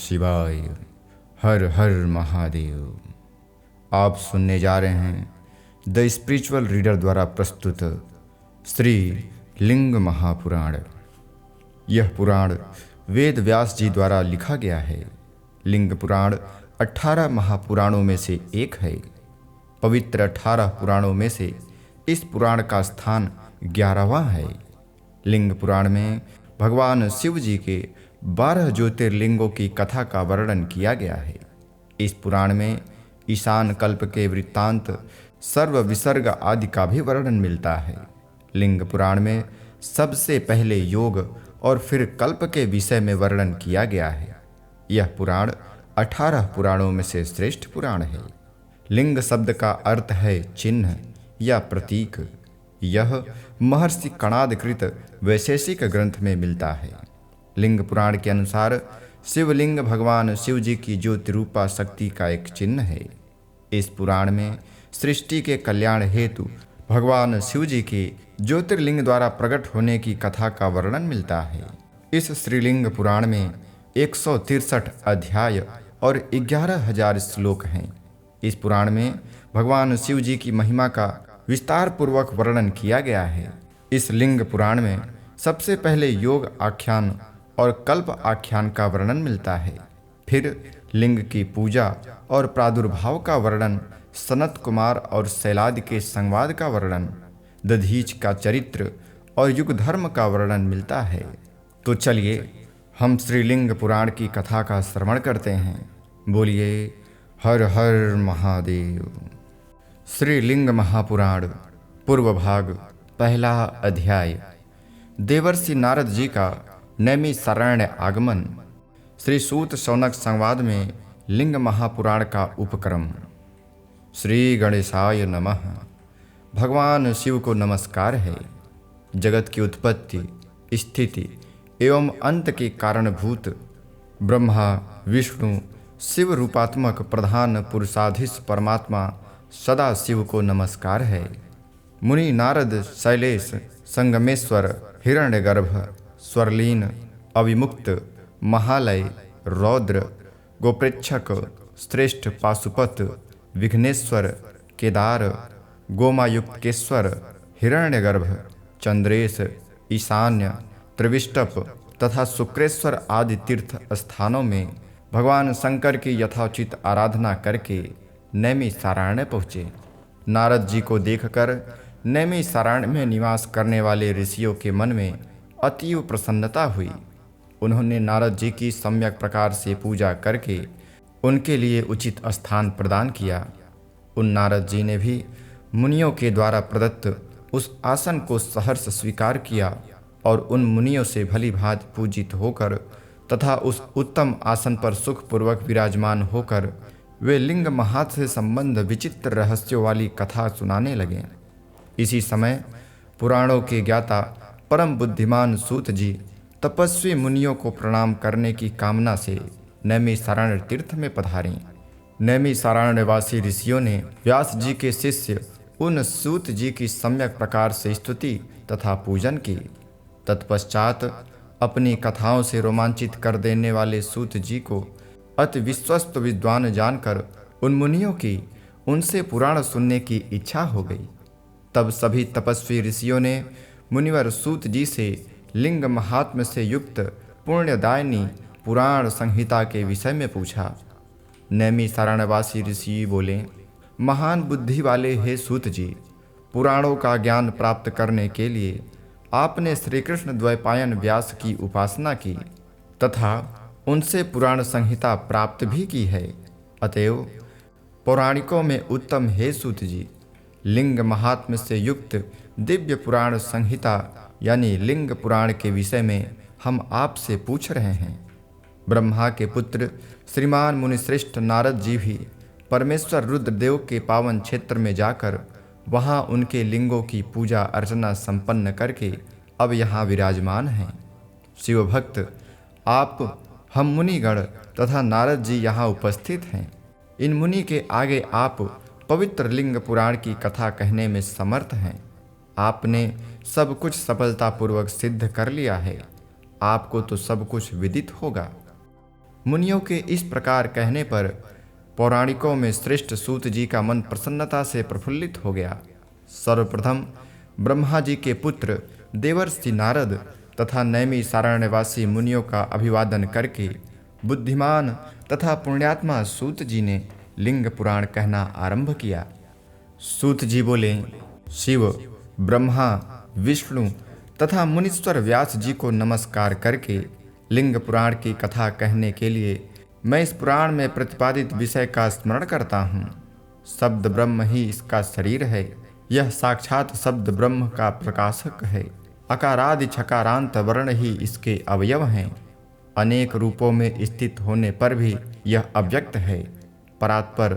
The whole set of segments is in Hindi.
शिवाय। हर हर महादेव। आप सुनने जा रहे हैं द स्पिरिचुअल रीडर द्वारा प्रस्तुत श्री लिंग महापुराण। यह पुराण वेद व्यास जी द्वारा लिखा गया है। लिंग पुराण 18 महापुराणों में से एक है। पवित्र 18 पुराणों में से इस पुराण का स्थान 11वां है। लिंग पुराण में भगवान शिव जी के 12 ज्योतिर्लिंगों की कथा का वर्णन किया गया है। इस पुराण में ईशान कल्प के वृत्तांत, सर्व विसर्ग आदि का भी वर्णन मिलता है। लिंग पुराण में सबसे पहले योग और फिर कल्प के विषय में वर्णन किया गया है। यह पुराण 18 पुराणों में से श्रेष्ठ पुराण है। लिंग शब्द का अर्थ है चिन्ह या प्रतीक। यह महर्षि कणादकृत वैशेषिक ग्रंथ में मिलता है। लिंग पुराण के अनुसार शिवलिंग भगवान शिव जी की ज्योतिरूपा शक्ति का एक चिन्ह है। इस पुराण में सृष्टि के कल्याण हेतु भगवान शिव जी के ज्योतिर्लिंग द्वारा प्रकट होने की कथा का वर्णन मिलता है। इस श्रीलिंग पुराण में 163 अध्याय और 11,000 श्लोक हैं। इस पुराण में भगवान शिव जी की महिमा का विस्तार पूर्वक वर्णन किया गया है। इस लिंग पुराण में सबसे पहले योग आख्यान और कल्प आख्यान का वर्णन मिलता है। फिर लिंग की पूजा और प्रादुर्भाव का वर्णन, सनत कुमार और शैलादि के संवाद का वर्णन, दधीच का चरित्र और युग धर्म का वर्णन मिलता है। तो चलिए हम श्रीलिंग पुराण की कथा का श्रवण करते हैं। बोलिए हर हर महादेव। श्रीलिंग महापुराण पूर्व भाग, पहला अध्याय। देवर्षि नारद जी का नैमिषारण्य आगमन। श्री सूत शौनक संवाद में लिंग महापुराण का उपक्रम। श्री गणेशाय नमः। भगवान शिव को नमस्कार है। जगत की उत्पत्ति, स्थिति एवं अंत के कारणभूत ब्रह्मा, विष्णु, शिव रूपात्मक प्रधान पुरुषाधीश परमात्मा सदा शिव को नमस्कार है। मुनि नारद, शैलेश, संगमेश्वर, हिरण्यगर्भ, स्वर्लीन, अविमुक्त, महालय, रौद्र, गोप्रेक्षक, श्रेष्ठ पाशुपत, विघ्नेश्वर, केदार, गोमायुक्तेश्वर, हिरण्यगर्भ, चंद्रेश, ईशान्य, त्रिविष्टप तथा शुक्रेश्वर आदि तीर्थ स्थानों में भगवान शंकर की यथोचित आराधना करके नैमिषारण्य पहुँचे। नारद जी को देखकर नैमिषारण्य में निवास करने वाले ऋषियों के मन में अतीव प्रसन्नता हुई। उन्होंने नारद जी की सम्यक प्रकार से पूजा करके उनके लिए उचित स्थान प्रदान किया। उन नारद जी ने भी मुनियों के द्वारा प्रदत्त उस आसन को सहर्ष स्वीकार किया और उन मुनियों से भली भांति पूजित होकर तथा उस उत्तम आसन पर सुखपूर्वक विराजमान होकर वे लिंग महात से संबंध विचित्र रहस्यों वाली कथा सुनाने लगे। इसी समय पुराणों के ज्ञाता परम बुद्धिमान सूत जी तपस्वी मुनियों को प्रणाम करने की कामना से नैमिषारण्य तीर्थ में पधारे। नैमिषारण्यवासी ऋषियों ने व्यास जी के शिष्य उन सूत जी की सम्यक प्रकार से स्तुति तथा पूजन की। तत्पश्चात अपनी कथाओं से रोमांचित कर देने वाले सूत जी को अति विश्वस्त विद्वान जानकर उन मुनियों की उनसे पुराण सुनने की इच्छा हो गई। तब सभी तपस्वी ऋषियों ने मुनिवर सूत जी से लिंग महात्म्य से युक्त पुण्यदायिनी पुराण संहिता के विषय में पूछा। नैमिषारण्यवासी ऋषि बोले, महान बुद्धि वाले हे सूत जी, पुराणों का ज्ञान प्राप्त करने के लिए आपने श्री कृष्ण द्वैपायन व्यास की उपासना की तथा उनसे पुराण संहिता प्राप्त भी की है। अतएव पौराणिकों में उत्तम हे सूत जी, लिंग महात्म्य से युक्त दिव्य पुराण संहिता यानी लिंग पुराण के विषय में हम आपसे पूछ रहे हैं। ब्रह्मा के पुत्र श्रीमान मुनिश्रेष्ठ नारद जी भी परमेश्वर रुद्रदेव के पावन क्षेत्र में जाकर वहाँ उनके लिंगों की पूजा अर्चना संपन्न करके अब यहाँ विराजमान हैं। शिव भक्त आप, हम मुनिगण तथा नारद जी यहाँ उपस्थित हैं। इन मुनि के आगे आप पवित्र लिंग पुराण की कथा कहने में समर्थ हैं। आपने सब कुछ सफलतापूर्वक सिद्ध कर लिया है। आपको तो सब कुछ विदित होगा। मुनियों के इस प्रकार कहने पर पौराणिकों में श्रेष्ठ सूत जी का मन प्रसन्नता से प्रफुल्लित हो गया। सर्वप्रथम ब्रह्मा जी के पुत्र देवर्षि नारद तथा नैमी सारण्यवासी मुनियों का अभिवादन करके बुद्धिमान तथा पुण्यात्मा सूत जी ने लिंग पुराण कहना आरंभ किया। सूत जी बोले, शिव, ब्रह्मा, विष्णु तथा मुनीश्वर व्यास जी को नमस्कार करके लिंग पुराण की कथा कहने के लिए मैं इस पुराण में प्रतिपादित विषय का स्मरण करता हूँ। शब्द ब्रह्म ही इसका शरीर है। यह साक्षात शब्द ब्रह्म का प्रकाशक है। अकारादि छकारांत वर्ण ही इसके अवयव हैं। अनेक रूपों में स्थित होने पर भी यह अव्यक्त है। परात्पर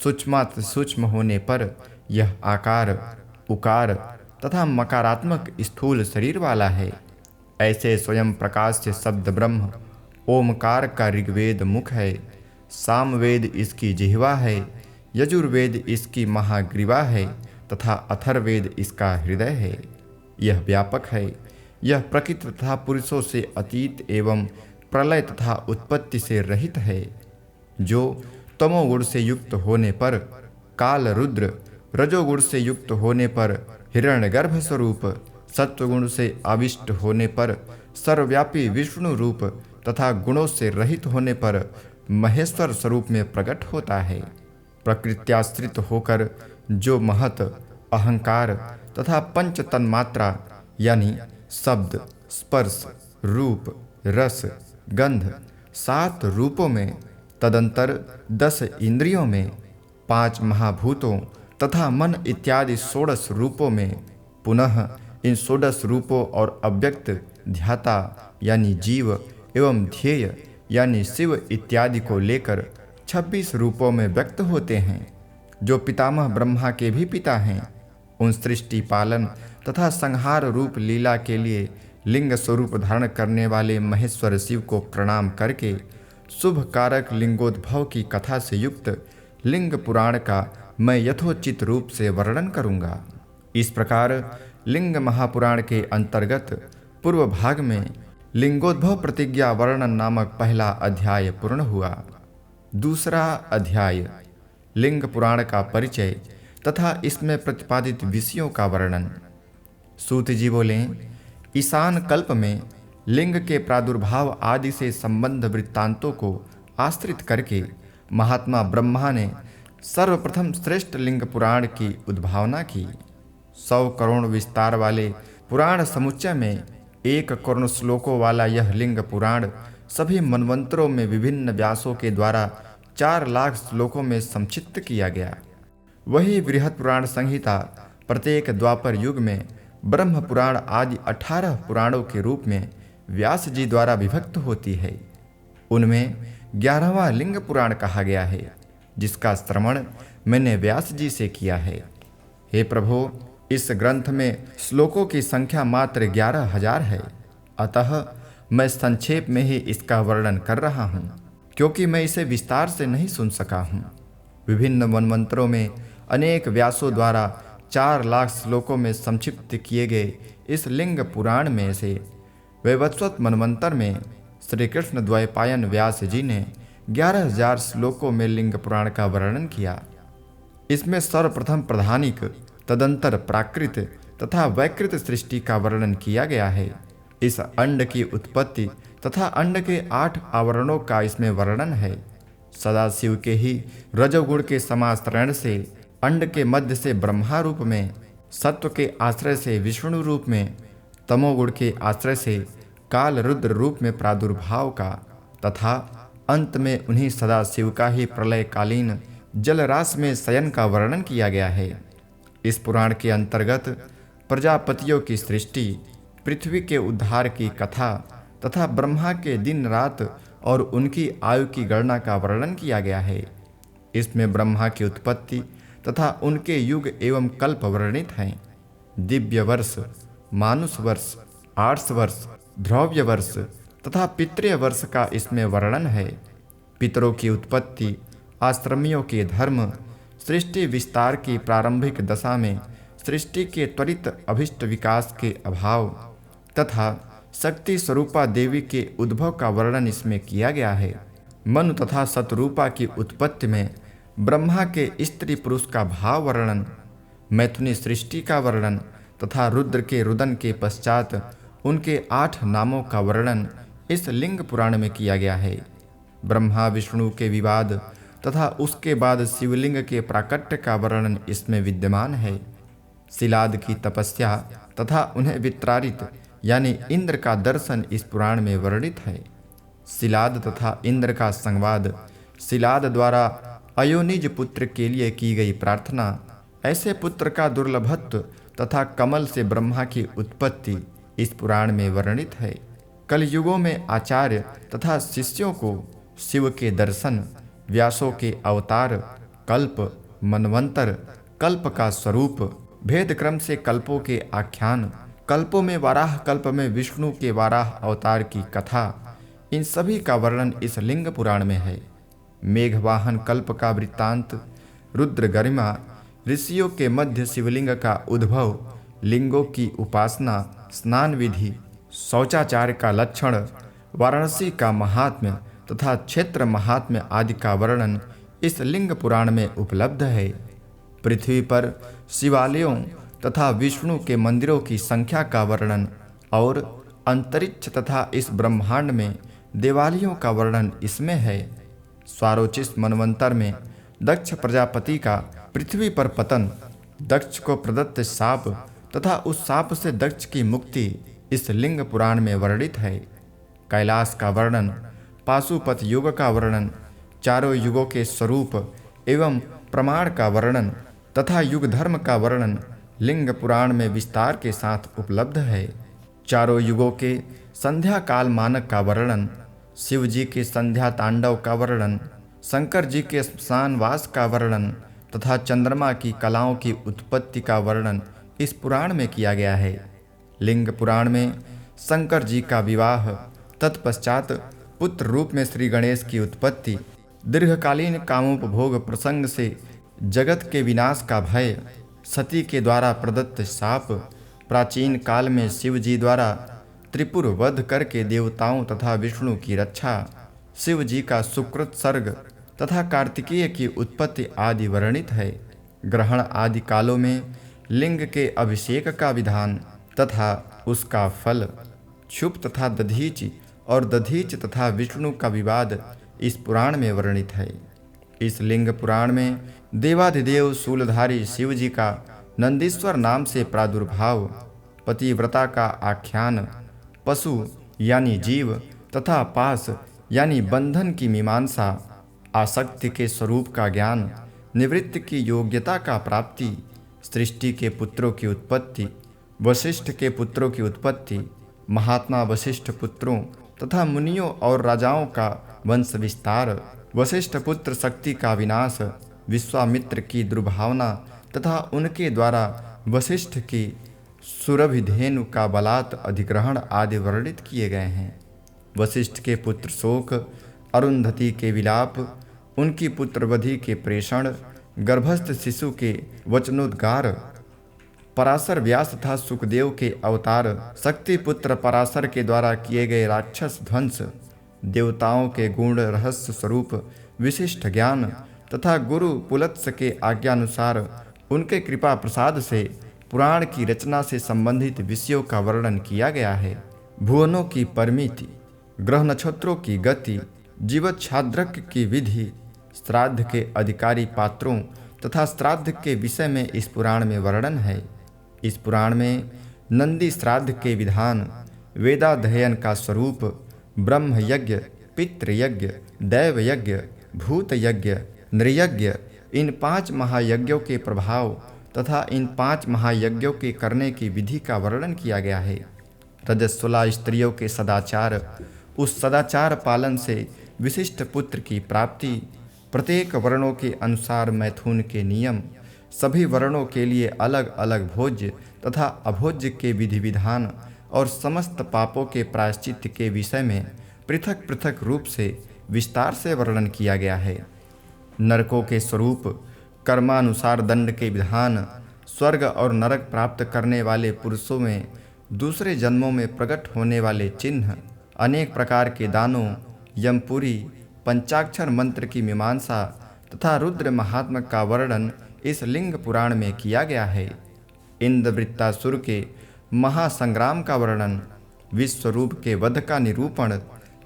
सूक्ष्मात सूक्ष्म होने पर यह आकार, उकार तथा मकारात्मक स्थूल शरीर वाला है। ऐसे स्वयं प्रकाश से शब्द ब्रह्म ओमकार का ऋग्वेद मुख है, सामवेद इसकी जिह्वा है, यजुर्वेद इसकी महाग्रीवा है तथा अथर्ववेद इसका हृदय है। यह व्यापक है। यह प्रकृति तथा पुरुषों से अतीत एवं प्रलय तथा उत्पत्ति से रहित है। जो तमोगुण से युक्त होने पर काल रुद्र, रजोगुण से युक्त होने पर हिरण्यगर्भ स्वरूप, सत्वगुण से आविष्ट होने पर सर्वव्यापी विष्णु रूप तथा गुणों से रहित होने पर महेश्वर स्वरूप में प्रकट होता है। प्रकृत्याश्रित होकर जो महत, अहंकार तथा पंच तन्मात्रा यानी शब्द, स्पर्श, रूप, रस, गंध 7 रूपों में, तदंतर 10 इंद्रियों में, 5 महाभूतों तथा मन इत्यादि 16 रूपों में, पुनः इन 16 रूपों और अव्यक्त ध्याता यानी जीव एवं ध्येय यानी शिव इत्यादि को लेकर 26 रूपों में व्यक्त होते हैं, जो पितामह ब्रह्मा के भी पिता हैं। उन सृष्टि पालन तथा संहार रूप लीला के लिए लिंग स्वरूप धारण करने वाले महेश्वर शिव को प्रणाम करके शुभ कारक लिंगोद्भव की कथा से युक्त लिंग पुराण का मैं यथोचित रूप से वर्णन करूंगा। इस प्रकार लिंग महापुराण के अंतर्गत पूर्व भाग में लिंगोद्भव प्रतिज्ञा वर्णन नामक पहला अध्याय पूर्ण हुआ। दूसरा अध्याय लिंग पुराण का परिचय तथा इसमें प्रतिपादित विषयों का वर्णन। सूत जी बोले, ईशान कल्प में लिंग के प्रादुर्भाव आदि से संबंध वृत्तांतों को आश्रित करके महात्मा ब्रह्मा ने सर्वप्रथम श्रेष्ठ लिंग पुराण की उद्भावना की। 100 करोड़ विस्तार वाले पुराण समुच्चय में 1 करोड़ श्लोकों वाला यह लिंग पुराण सभी मनवंतरों में विभिन्न व्यासों के द्वारा 4 लाख श्लोकों में संक्षिप्त किया गया। वही बृहत् पुराण संहिता प्रत्येक द्वापर युग में ब्रह्म पुराण आदि 18 पुराणों के रूप में व्यास जी द्वारा विभक्त होती है। उनमें 11वां लिंग पुराण कहा गया है, जिसका श्रवण मैंने व्यास जी से किया है। हे प्रभु, इस ग्रंथ में श्लोकों की संख्या मात्र 11,000 है। अतः मैं संक्षेप में ही इसका वर्णन कर रहा हूँ, क्योंकि मैं इसे विस्तार से नहीं सुन सका हूँ। विभिन्न मनवंतरों में अनेक व्यासों द्वारा 4 लाख श्लोकों में संक्षिप्त किए गए इस लिंग पुराण में से वैवस्वत मनवंतर में श्री कृष्ण द्वैपायन व्यास जी ने 11,000 श्लोकों में लिंग पुराण का वर्णन किया। इसमें सर्वप्रथम प्रधानिक, तदंतर प्राकृत तथा वैकृत सृष्टि का वर्णन किया गया है। इस अंड की उत्पत्ति तथा अंड के 8 आवरणों का इसमें वर्णन है। सदाशिव के ही रजोगुण के समाश्रयण से अंड के मध्य से ब्रह्मा रूप में, सत्व के आश्रय से विष्णु रूप में, तमोगुण के आश्रय से काल रुद्र रूप में प्रादुर्भाव का तथा अंत में उन्हीं सदाशिव का ही प्रलयकालीन जलराशि में शयन का वर्णन किया गया है। इस पुराण के अंतर्गत प्रजापतियों की सृष्टि, पृथ्वी के उद्धार की कथा तथा ब्रह्मा के दिन रात और उनकी आयु की गणना का वर्णन किया गया है। इसमें ब्रह्मा की उत्पत्ति तथा उनके युग एवं कल्प वर्णित हैं। दिव्य वर्ष, मानुष वर्ष, आर्ष वर्ष, ध्रव्य वर्ष तथा पितृय वर्ष का इसमें वर्णन है। पितरों की उत्पत्ति, आश्रमियों के धर्म, सृष्टि विस्तार की प्रारंभिक दशा में सृष्टि के त्वरित अभिष्ट विकास के अभाव तथा शक्ति स्वरूपा देवी के उद्भव का वर्णन इसमें किया गया है। मनु तथा शतरूपा की उत्पत्ति में ब्रह्मा के स्त्री पुरुष का भाव वर्णन, मैथुनी सृष्टि का वर्णन तथा रुद्र के रुदन के पश्चात उनके 8 नामों का वर्णन इस लिंग पुराण में किया गया है। ब्रह्मा विष्णु के विवाद तथा उसके बाद शिवलिंग के प्राकट्य का वर्णन इसमें विद्यमान है। शिलाद की तपस्या तथा उन्हें वित्रारित यानी इंद्र का दर्शन इस पुराण में वर्णित है। शिलाद तथा इंद्र का संवाद, शिलाद द्वारा अयोनिज पुत्र के लिए की गई प्रार्थना, ऐसे पुत्र का दुर्लभत्व तथा कमल से ब्रह्मा की उत्पत्ति इस पुराण में वर्णित है। कलयुगों में आचार्य तथा शिष्यों को शिव के दर्शन, व्यासों के अवतार, कल्प, मनवंतर, कल्प का स्वरूप, भेद क्रम से कल्पों के आख्यान, कल्पों में वाराह कल्प में विष्णु के वाराह अवतार की कथा, इन सभी का वर्णन इस लिंग पुराण में है। मेघवाहन कल्प का वृत्तांत, रुद्र गरिमा, ऋषियों के मध्य शिवलिंग का उद्भव, लिंगों की उपासना, स्नान विधि, शौचाचार्य का लक्षण, वाराणसी का महात्म्य तथा क्षेत्र महात्म्य आदि का वर्णन इस लिंग पुराण में उपलब्ध है। पृथ्वी पर शिवालयों तथा विष्णु के मंदिरों की संख्या का वर्णन और अंतरिक्ष तथा इस ब्रह्मांड में देवालयों का वर्णन इसमें है। स्वारोचिष मनवंतर में दक्ष प्रजापति का पृथ्वी पर पतन, दक्ष को प्रदत्त शाप तथा उस शाप से दक्ष की मुक्ति इस लिंग पुराण में वर्णित है। कैलाश का वर्णन, पाशुपत युग का वर्णन, चारों युगों के स्वरूप एवं प्रमाण का वर्णन तथा युग धर्म का वर्णन लिंग पुराण में विस्तार के साथ उपलब्ध है। चारों युगों के संध्या काल मानक का वर्णन, शिव जी के संध्या तांडव का वर्णन, शंकर जी के स्मशान वास का वर्णन तथा चंद्रमा की कलाओं की उत्पत्ति का वर्णन इस पुराण में किया गया है। लिंग पुराण में शंकर जी का विवाह, तत्पश्चात पुत्र रूप में श्री गणेश की उत्पत्ति, दीर्घकालीन कामोपभोग प्रसंग से जगत के विनाश का भय, सती के द्वारा प्रदत्त शाप, प्राचीन काल में शिव जी द्वारा त्रिपुर वध करके देवताओं तथा विष्णु की रक्षा, शिव जी का सुकृत सर्ग तथा कार्तिकेय की उत्पत्ति आदि वर्णित है। ग्रहण आदि कालों में लिंग के अभिषेक का विधान तथा उसका फल, क्षुप तथा दधीच और दधीच तथा विष्णु का विवाद इस पुराण में वर्णित है। इस लिंग पुराण में देवाधिदेव शूलधारी शिव जी का नंदीश्वर नाम से प्रादुर्भाव, पतिव्रता का आख्यान, पशु यानी जीव तथा पास यानी बंधन की मीमांसा, आसक्ति के स्वरूप का ज्ञान, निवृत्ति की योग्यता का प्राप्ति, सृष्टि के पुत्रों की उत्पत्ति, वशिष्ठ के पुत्रों की उत्पत्ति, महात्मा वशिष्ठ पुत्रों तथा मुनियों और राजाओं का वंश विस्तार, वशिष्ठ पुत्र शक्ति का विनाश, विश्वामित्र की दुर्भावना तथा उनके द्वारा वशिष्ठ की सुरभिधेनु का बलात् अधिग्रहण आदि वर्णित किए गए हैं। वशिष्ठ के पुत्र शोक, अरुंधति के विलाप, उनकी पुत्रवधि के प्रेषण, गर्भस्थ शिशु के वचनोद्गार, पराशर व्यास तथा सुखदेव के अवतार, शक्ति पुत्र पराशर के द्वारा किए गए राक्षस ध्वंस, देवताओं के गुण रहस्य स्वरूप विशिष्ट ज्ञान तथा गुरु पुलत्स के आज्ञानुसार उनके कृपा प्रसाद से पुराण की रचना से संबंधित विषयों का वर्णन किया गया है। भुवनों की परिमिति, ग्रह नक्षत्रों की गति, जीवत छाद्रक की विधि, श्राद्ध के अधिकारी पात्रों तथा श्राद्ध के विषय में इस पुराण में वर्णन है। इस पुराण में नंदी श्राद्ध के विधान, वेदाध्ययन का स्वरूप, ब्रह्म यज्ञ, पितृ यज्ञ, दैव यज्ञ, भूत यज्ञ, नृयज्ञ, इन 5 महायज्ञों के प्रभाव तथा इन 5 महायज्ञों के करने की विधि का वर्णन किया गया है। रजस्वला स्त्रियों के सदाचार, उस सदाचार पालन से विशिष्ट पुत्र की प्राप्ति, प्रत्येक वर्णों के अनुसार मैथुन के नियम, सभी वर्णों के लिए अलग अलग भोज्य तथा अभोज्य के विधि विधान और समस्त पापों के प्रायश्चित्त के विषय में पृथक पृथक रूप से विस्तार से वर्णन किया गया है। नरकों के स्वरूप, कर्मानुसार दंड के विधान, स्वर्ग और नरक प्राप्त करने वाले पुरुषों में दूसरे जन्मों में प्रकट होने वाले चिन्ह, अनेक प्रकार के दानों, यमपुरी, पंचाक्षर मंत्र की मीमांसा तथा रुद्र महात्मा का वर्णन इस लिंग पुराण में किया गया है। इंद्रवृत्तासुर के महासंग्राम का वर्णन, विश्वरूप के वध का निरूपण,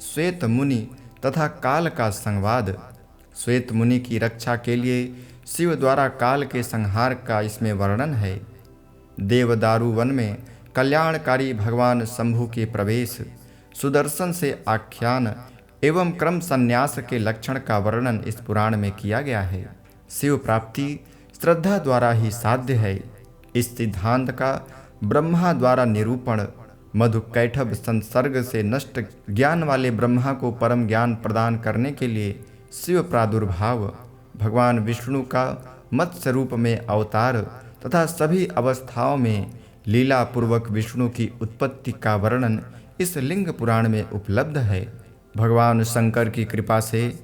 श्वेत मुनि तथा काल का संवाद। श्वेत मुनि की रक्षा के लिए शिव द्वारा काल के संहार का इसमें वर्णन है। देवदारू वन में कल्याणकारी भगवान शंभु के प्रवेश, सुदर्शन से आख्यान एवं क्रम संन्यास के लक्षण का वर्णन इस पुराण में किया गया है। शिव प्राप्ति श्रद्धा द्वारा ही साध्य है। इस सिद्धांत का ब्रह्मा द्वारा निरूपण, मधुकैटभ संसर्ग से नष्ट ज्ञान वाले ब्रह्मा को परम ज्ञान प्रदान करने के लिए शिव प्रादुर्भाव, भगवान विष्णु का मत्स्य रूप में अवतार तथा सभी अवस्थाओं में लीला पूर्वक विष्णु की उत्पत्ति का वर्णन इस लिंग पुराण में उपलब्ध है। भगवान शंकर की कृपा से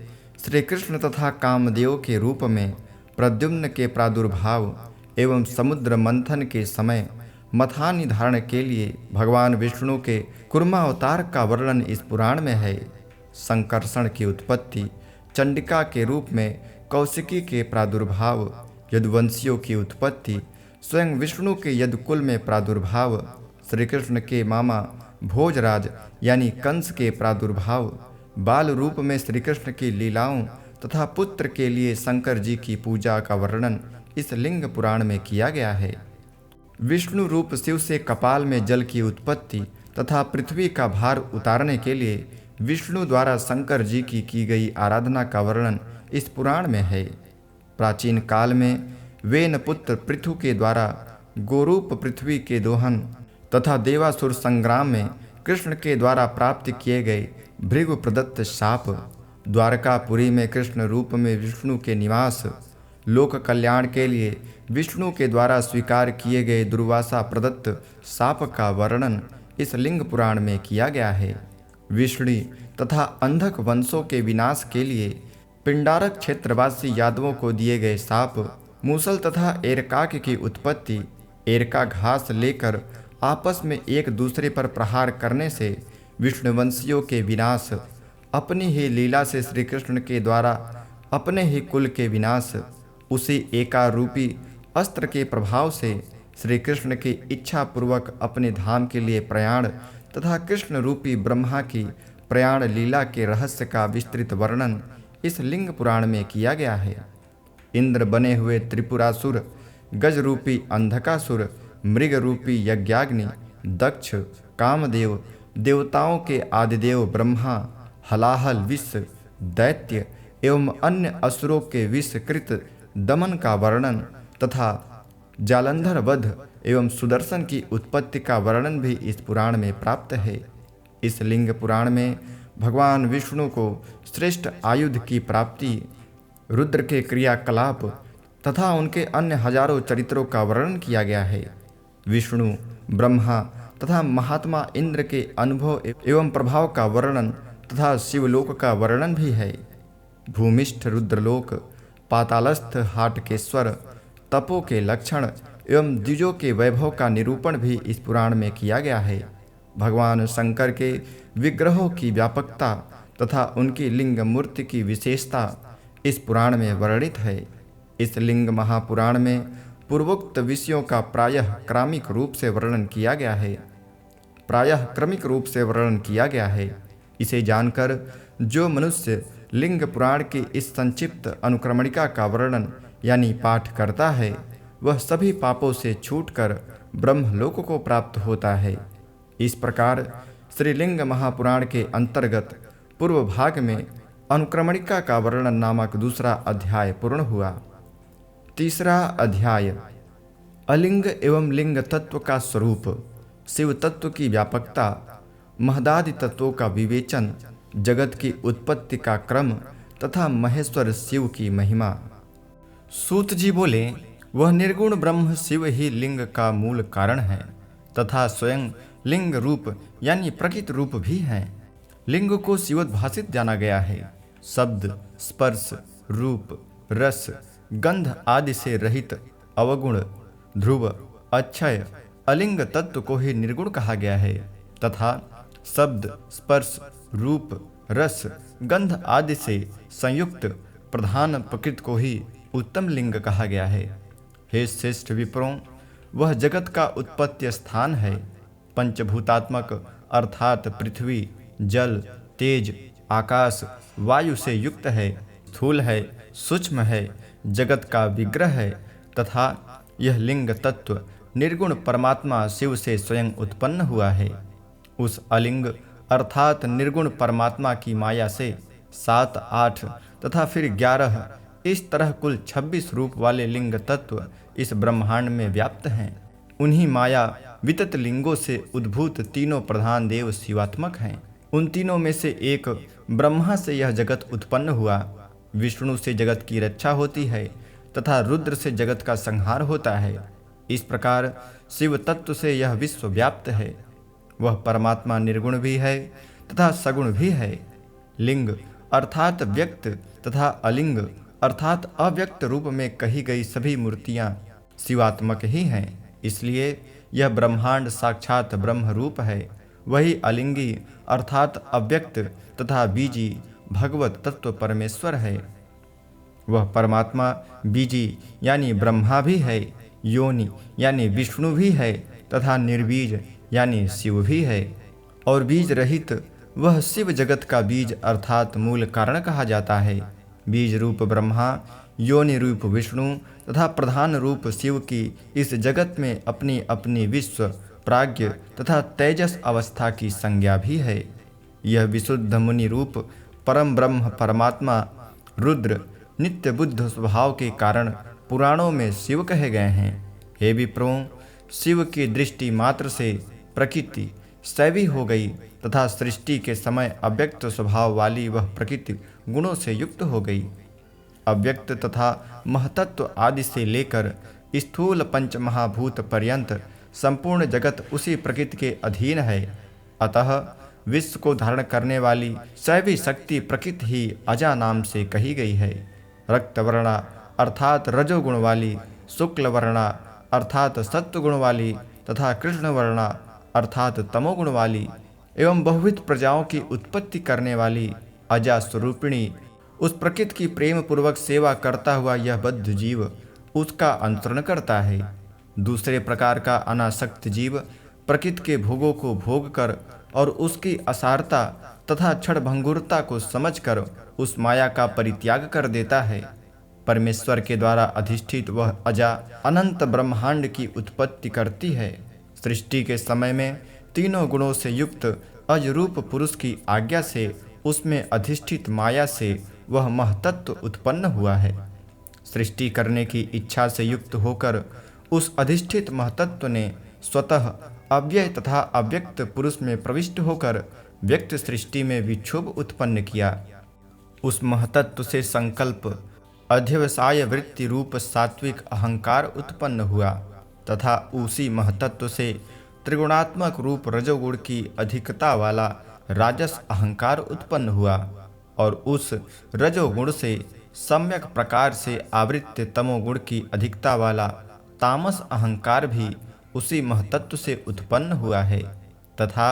श्री कृष्ण तथा कामदेव के रूप में प्रद्युम्न के प्रादुर्भाव एवं समुद्र मंथन के समय मथानी धारण के लिए भगवान विष्णु के कुर्मा अवतार का वर्णन इस पुराण में है। संकर्षण की उत्पत्ति, चंडिका के रूप में कौशिकी के प्रादुर्भाव, यदुवंशियों की उत्पत्ति, स्वयं विष्णु के यदुकुल में प्रादुर्भाव, श्री कृष्ण के मामा भोजराज यानी कंस के प्रादुर्भाव, बाल रूप में श्री कृष्ण की लीलाओं तथा पुत्र के लिए शंकर जी की पूजा का वर्णन इस लिंग पुराण में किया गया है। विष्णु रूप शिव से कपाल में जल की उत्पत्ति तथा पृथ्वी का भार उतारने के लिए विष्णु द्वारा शंकर जी की गई आराधना का वर्णन इस पुराण में है। प्राचीन काल में वेन पुत्र पृथु के द्वारा गोरूप पृथ्वी के दोहन तथा देवासुर संग्राम में कृष्ण के द्वारा प्राप्त किए गए भृगु प्रदत्त शाप, द्वारकापुरी में कृष्ण रूप में विष्णु के निवास, लोक कल्याण के लिए विष्णु के द्वारा स्वीकार किए गए दुर्वासा प्रदत्त शाप का वर्णन इस लिंग पुराण में किया गया है। विष्णु तथा अंधक वंशों के विनाश के लिए पिंडारक क्षेत्रवासी यादवों को दिए गए शाप, मूसल तथा एरकाक की उत्पत्ति, एरका घास लेकर आपस में एक दूसरे पर प्रहार करने से विष्णुवंशियों के विनाश, अपनी ही लीला से श्री कृष्ण के द्वारा अपने ही कुल के विनाश, उसी एकार रूपी अस्त्र के प्रभाव से श्री कृष्ण की इच्छा पूर्वक अपने धाम के लिए प्रयाण तथा कृष्ण रूपी ब्रह्मा की प्रयाण लीला के रहस्य का विस्तृत वर्णन इस लिंग पुराण में किया गया है। इंद्र बने हुए त्रिपुरासुर, गज रूपी अंधकासुर, मृग रूपी यज्ञाग्नि, दक्ष, कामदेव, देवताओं के आदिदेव ब्रह्मा, हलाहल विष, दैत्य एवं अन्य असुरों के विषकृत दमन का वर्णन तथा जालंधर वध एवं सुदर्शन की उत्पत्ति का वर्णन भी इस पुराण में प्राप्त है। इस लिंग पुराण में भगवान विष्णु को श्रेष्ठ आयुध की प्राप्ति, रुद्र के क्रियाकलाप तथा उनके अन्य हजारों चरित्रों का वर्णन किया गया है। विष्णु, ब्रह्मा तथा महात्मा इंद्र के अनुभव एवं प्रभाव का वर्णन तथा शिवलोक का वर्णन भी है। भूमिष्ठ रुद्रलोक, पातालस्थ हाटकेश्वर, तपो के लक्षण एवं द्विजों के वैभव का निरूपण भी इस पुराण में किया गया है। भगवान शंकर के विग्रहों की व्यापकता तथा उनकी लिंग मूर्ति की विशेषता इस पुराण में वर्णित है। इस लिंग महापुराण में पूर्वोक्त विषयों का प्रायः क्रमिक रूप से वर्णन किया गया है। इसे जानकर जो मनुष्य लिंग पुराण की इस संक्षिप्त अनुक्रमणिका का वर्णन यानी पाठ करता है, वह सभी पापों से छूटकर ब्रह्मलोक को प्राप्त होता है। इस प्रकार श्रीलिंग महापुराण के अंतर्गत पूर्व भाग में अनुक्रमणिका का वर्णन नामक दूसरा अध्याय पूर्ण हुआ। तीसरा अध्याय अलिंग एवं लिंग तत्व का स्वरूप, शिव तत्व की व्यापकता, महदादि तत्वों का विवेचन, जगत की उत्पत्ति का क्रम तथा महेश्वर शिव की महिमा। सूत जी बोले, वह निर्गुण ब्रह्म शिव ही लिंग का मूल कारण है तथा स्वयं लिंग रूप यानी प्रकृत रूप भी है। लिंग को शिवोद्भासित जाना गया है। शब्द, स्पर्श, रूप, रस, गंध आदि से रहित अवगुण, ध्रुव, अक्षय, अलिंग तत्व को ही निर्गुण कहा गया है तथा शब्द, स्पर्श, रूप, रस, गंध आदि से संयुक्त प्रधान प्रकृति को ही उत्तम लिंग कहा गया है। हे श्रेष्ठ विप्रों, वह जगत का उत्पत्ति स्थान है। पंचभूतात्मक अर्थात पृथ्वी, जल, तेज, आकाश, वायु से युक्त है, स्थूल है, सूक्ष्म है, जगत का विग्रह है तथा यह लिंग तत्व निर्गुण परमात्मा शिव से स्वयं उत्पन्न हुआ है। उस अलिंग अर्थात निर्गुण परमात्मा की माया से 7, 8 तथा फिर 11 इस तरह कुल 26 रूप वाले लिंग तत्व इस ब्रह्मांड में व्याप्त हैं। उन्हीं माया वितत लिंगों से उद्भूत तीनों प्रधान देव शिवात्मक हैं। उन तीनों में से एक ब्रह्मा से यह जगत उत्पन्न हुआ, विष्णु से जगत की रक्षा होती है तथा रुद्र से जगत का संहार होता है। इस प्रकार शिव तत्व से यह विश्व व्याप्त है। वह परमात्मा निर्गुण भी है तथा सगुण भी है। लिंग अर्थात व्यक्त तथा अलिंग अर्थात अव्यक्त रूप में कही गई सभी मूर्तियां शिवात्मक ही हैं। इसलिए यह ब्रह्मांड साक्षात ब्रह्म रूप है। वही अलिंगी अर्थात अव्यक्त तथा बीजी भगवत तत्व परमेश्वर है। वह परमात्मा बीजी यानी ब्रह्मा भी है, योनि यानी विष्णु भी है तथा निर्बीज यानी शिव भी है। और बीज रहित वह शिव जगत का बीज अर्थात मूल कारण कहा जाता है। बीज रूप ब्रह्मा, योनि रूप विष्णु तथा प्रधान रूप शिव की इस जगत में अपनी अपनी विश्व, प्राज्ञ तथा तेजस अवस्था की संज्ञा भी है। यह विशुद्ध मुनि रूप परम ब्रह्म परमात्मा रुद्र नित्य बुद्ध स्वभाव के कारण पुराणों में शिव कहे गए हैं। हे विप्रों, शिव की दृष्टि मात्र से प्रकृति शैवी हो गई तथा सृष्टि के समय अव्यक्त स्वभाव वाली वह प्रकृति गुणों से युक्त हो गई। अव्यक्त तथा महतत्व आदि से लेकर स्थूल पंचमहाभूत पर्यंत संपूर्ण जगत उसी प्रकृति के अधीन है। अतः विश्व को धारण करने वाली शैवी शक्ति प्रकृति ही अजा नाम से कही गई है। रक्तवर्णा अर्थात रजोगुण वाली, शुक्ल वर्णा अर्थात सत्वगुण वाली तथा कृष्ण वर्णा अर्थात तमोगुण वाली एवं बहुविध प्रजाओं की उत्पत्ति करने वाली अजा स्वरूपिणी उस प्रकृति की प्रेम पूर्वक सेवा करता हुआ यह बद्ध जीव उसका अनुसरण करता है। दूसरे प्रकार का अनासक्त जीव प्रकृति के भोगों को भोग कर और उसकी असारता तथा क्षणभंगुरता को समझकर उस माया का परित्याग कर देता है। परमेश्वर के द्वारा अधिष्ठित वह अजा अनंत ब्रह्मांड की उत्पत्ति करती है। सृष्टि के समय में तीनों गुणों से युक्त अजरूप पुरुष की आज्ञा से उसमें अधिष्ठित माया से वह महतत्व उत्पन्न हुआ है। सृष्टि करने की इच्छा से युक्त होकर उस अधिष्ठित महतत्व ने स्वतः अव्यय तथा अव्यक्त पुरुष में प्रविष्ट होकर व्यक्त सृष्टि में विक्षोभ उत्पन्न किया। उस महतत्व से संकल्प अध्यवसाय वृत्ति रूप सात्विक अहंकार उत्पन्न हुआ तथा उसी महतत्व से त्रिगुणात्मक रूप रजोगुण की अधिकता वाला राजस अहंकार उत्पन्न हुआ और उस रजोगुण से सम्यक प्रकार से आवृत्त तमोगुण की अधिकता वाला तामस अहंकार भी उसी महतत्व से उत्पन्न हुआ है तथा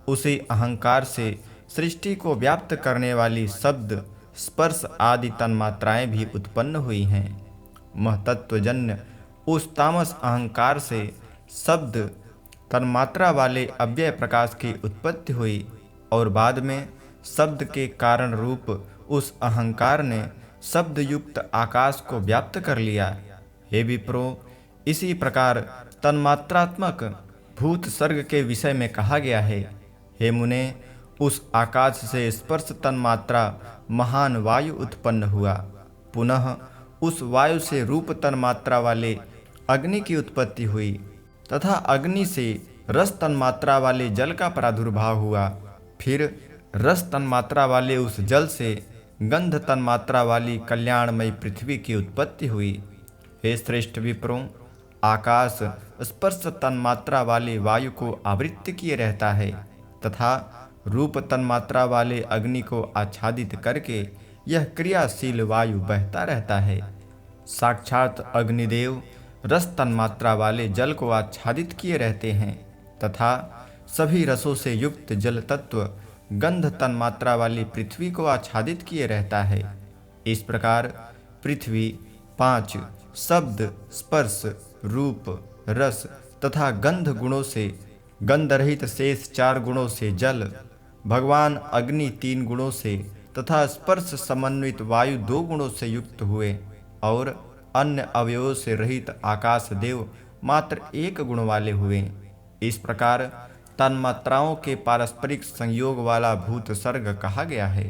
उसी अहंकार से सृष्टि को व्याप्त करने वाली शब्द, स्पर्श आदि तन्मात्राएं भी उत्पन्न हुई हैं। महतत्वजन्य उस तामस अहंकार से शब्द तन्मात्रा वाले अव्यय प्रकाश की उत्पत्ति हुई और बाद में शब्द के कारण रूप उस अहंकार ने शब्द युक्त आकाश को व्याप्त कर लिया। हे विप्रो, इसी प्रकार तन्मात्रात्मक भूत सर्ग के विषय में कहा गया है। हे मुने, उस आकाश से स्पर्श तन्मात्रा महान वायु उत्पन्न हुआ। पुनः उस वायु से रूप तन्मात्रा वाले अग्नि की उत्पत्ति हुई तथा अग्नि से रस तन्मात्रा वाले जल का प्रादुर्भाव हुआ। फिर रस तन्मात्रा वाले उस जल से गंध तन्मात्रा वाली कल्याणमयी पृथ्वी की उत्पत्ति हुई। हे श्रेष्ठ विप्रों, आकाश स्पर्श तन्मात्रा वाले वायु को आवृत्त किए रहता है तथा रूप तन्मात्रा वाले अग्नि को आच्छादित करके यह क्रियाशील वायु बहता रहता है। साक्षात अग्निदेव रस तन्मात्रा वाले जल को आच्छादित किए रहते हैं तथा सभी रसों से युक्त जल तत्व गंध तन्मात्रा वाली पृथ्वी को आच्छादित किए रहता है। इस प्रकार पृथ्वी 5 शब्द, स्पर्श, रूप, रस तथा गंध गुणों से, गंध रहित शेष 4 गुणों से जल, भगवान अग्नि 3 गुणों से तथा स्पर्श समन्वित वायु 2 गुणों से युक्त हुए और अन्य अवयवों से रहित आकाश देव मात्र 1 गुण वाले हुए। इस प्रकार तन्मात्राओं के पारस्परिक संयोग वाला भूत सर्ग कहा गया है।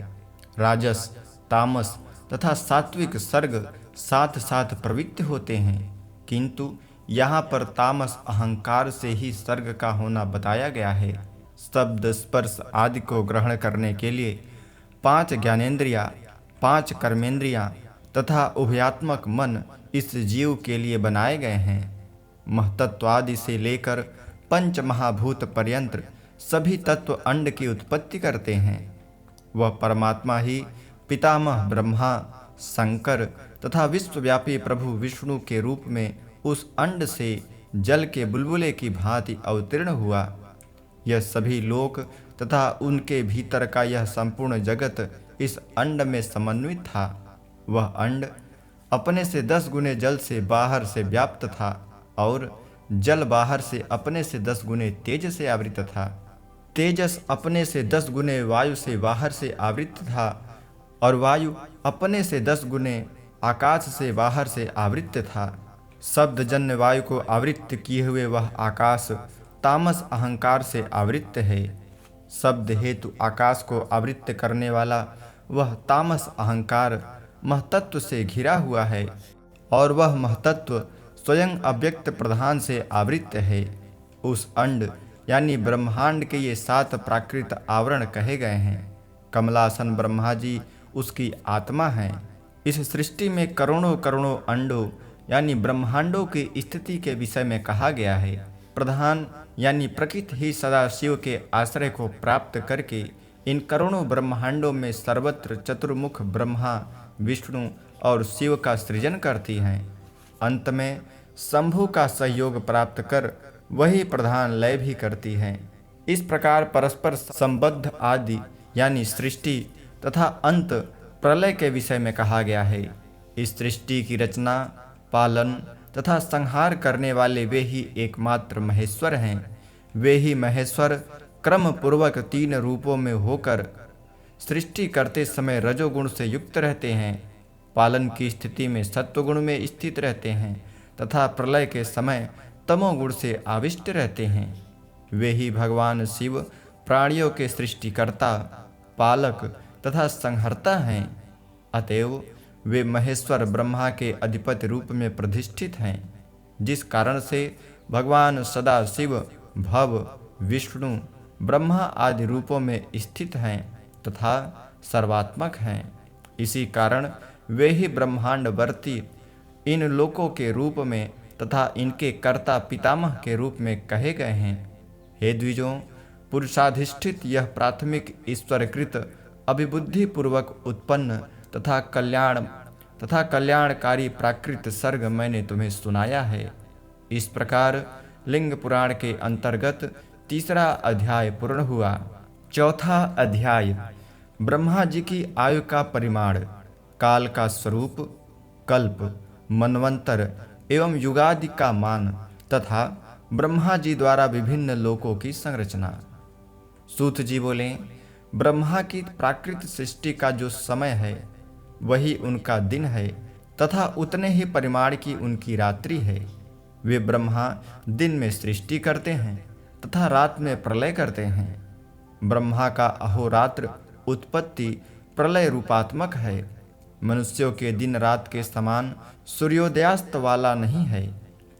राजस, तामस तथा सात्विक सर्ग साथ साथ प्रवृत्त होते हैं, किंतु यहाँ पर तामस अहंकार से ही सर्ग का होना बताया गया है। शब्द, स्पर्श आदि को ग्रहण करने के लिए 5 ज्ञानेंद्रियाँ, 5 कर्मेंद्रियाँ तथा उभयात्मक मन इस जीव के लिए बनाए गए हैं। महतत्व आदि से लेकर पंच महाभूत पर्यंत सभी तत्व अंड की उत्पत्ति करते हैं। वह परमात्मा ही पितामह ब्रह्मा, शंकर तथा विश्वव्यापी प्रभु विष्णु के रूप में उस अंड से जल के बुलबुले की भांति अवतीर्ण हुआ। यह सभी लोक तथा उनके भीतर का यह संपूर्ण जगत इस अंड में समन्वित था। वह अंड अपने से 10 गुने जल से बाहर से व्याप्त था और जल बाहर से अपने से 10 गुने तेज से आवृत था। तेजस अपने से 10 गुने वायु से बाहर से आवृत था और वायु अपने से 10 गुने आकाश से बाहर से आवृत था। शब्दजन्य वायु को आवृत्त किए हुए वह आकाश तामस अहंकार से आवृत्त है। शब्द हेतु आकाश को आवृत्त करने वाला वह तामस अहंकार महतत्व से घिरा हुआ है और वह महतत्व स्वयं अव्यक्त प्रधान से आवृत्त है। उस अंड यानी ब्रह्मांड के ये 7 प्राकृत आवरण कहे गए हैं। कमलासन ब्रह्मा जी उसकी आत्मा हैं। इस सृष्टि में करोड़ों करोड़ों अंडों यानी ब्रह्मांडों की स्थिति के विषय में कहा गया है। प्रधान यानी प्रकृति ही सदा शिव के आश्रय को प्राप्त करके इन करोड़ों ब्रह्मांडों में सर्वत्र चतुर्मुख ब्रह्मा, विष्णु और शिव का सृजन करती हैं। अंत में शंभु का सहयोग प्राप्त कर वही प्रधान लय भी करती हैं। इस प्रकार परस्पर संबद्ध आदि यानी सृष्टि तथा अंत प्रलय के विषय में कहा गया है। इस सृष्टि की रचना, पालन तथा संहार करने वाले वे ही एकमात्र महेश्वर हैं। वे ही महेश्वर क्रम पूर्वक 3 रूपों में होकर सृष्टि करते समय रजोगुण से युक्त रहते हैं, पालन की स्थिति में सत्वगुण में स्थित रहते हैं तथा प्रलय के समय तमोगुण से आविष्ट रहते हैं। वे ही भगवान शिव प्राणियों के सृष्टिकर्ता, पालक तथा संहर्ता हैं। अतएव वे महेश्वर ब्रह्मा के अधिपति रूप में प्रतिष्ठित हैं, जिस कारण से भगवान सदा शिव, भव, विष्णु, ब्रह्मा आदि रूपों में स्थित हैं तथा सर्वात्मक हैं। इसी कारण वे ही ब्रह्मांडवर्ती इन लोकों के रूप में तथा इनके कर्ता पितामह के रूप में कहे गए हैं। हे द्विजों, पुरुषाधिष्ठित यह प्राथमिक ईश्वरकृत अभिबुद्धि पूर्वक उत्पन्न तथा कल्याणकारी प्राकृत सर्ग मैंने तुम्हें सुनाया है। इस प्रकार लिंग पुराण के अंतर्गत 3रा अध्याय पूर्ण हुआ। 4था अध्याय ब्रह्मा जी की आयु का परिमाण, काल का स्वरूप, कल्प, मनवंतर एवं युगादि का मान तथा ब्रह्मा जी द्वारा विभिन्न लोकों की संरचना। सूत जी बोले, ब्रह्मा की प्राकृत सृष्टि का जो समय है वही उनका दिन है तथा उतने ही परिमाण की उनकी रात्रि है। वे ब्रह्मा दिन में सृष्टि करते हैं तथा रात में प्रलय करते हैं। ब्रह्मा का अहोरात्र उत्पत्ति प्रलय रूपात्मक है। मनुष्यों के दिन रात के समान सूर्योदयास्त वाला नहीं है।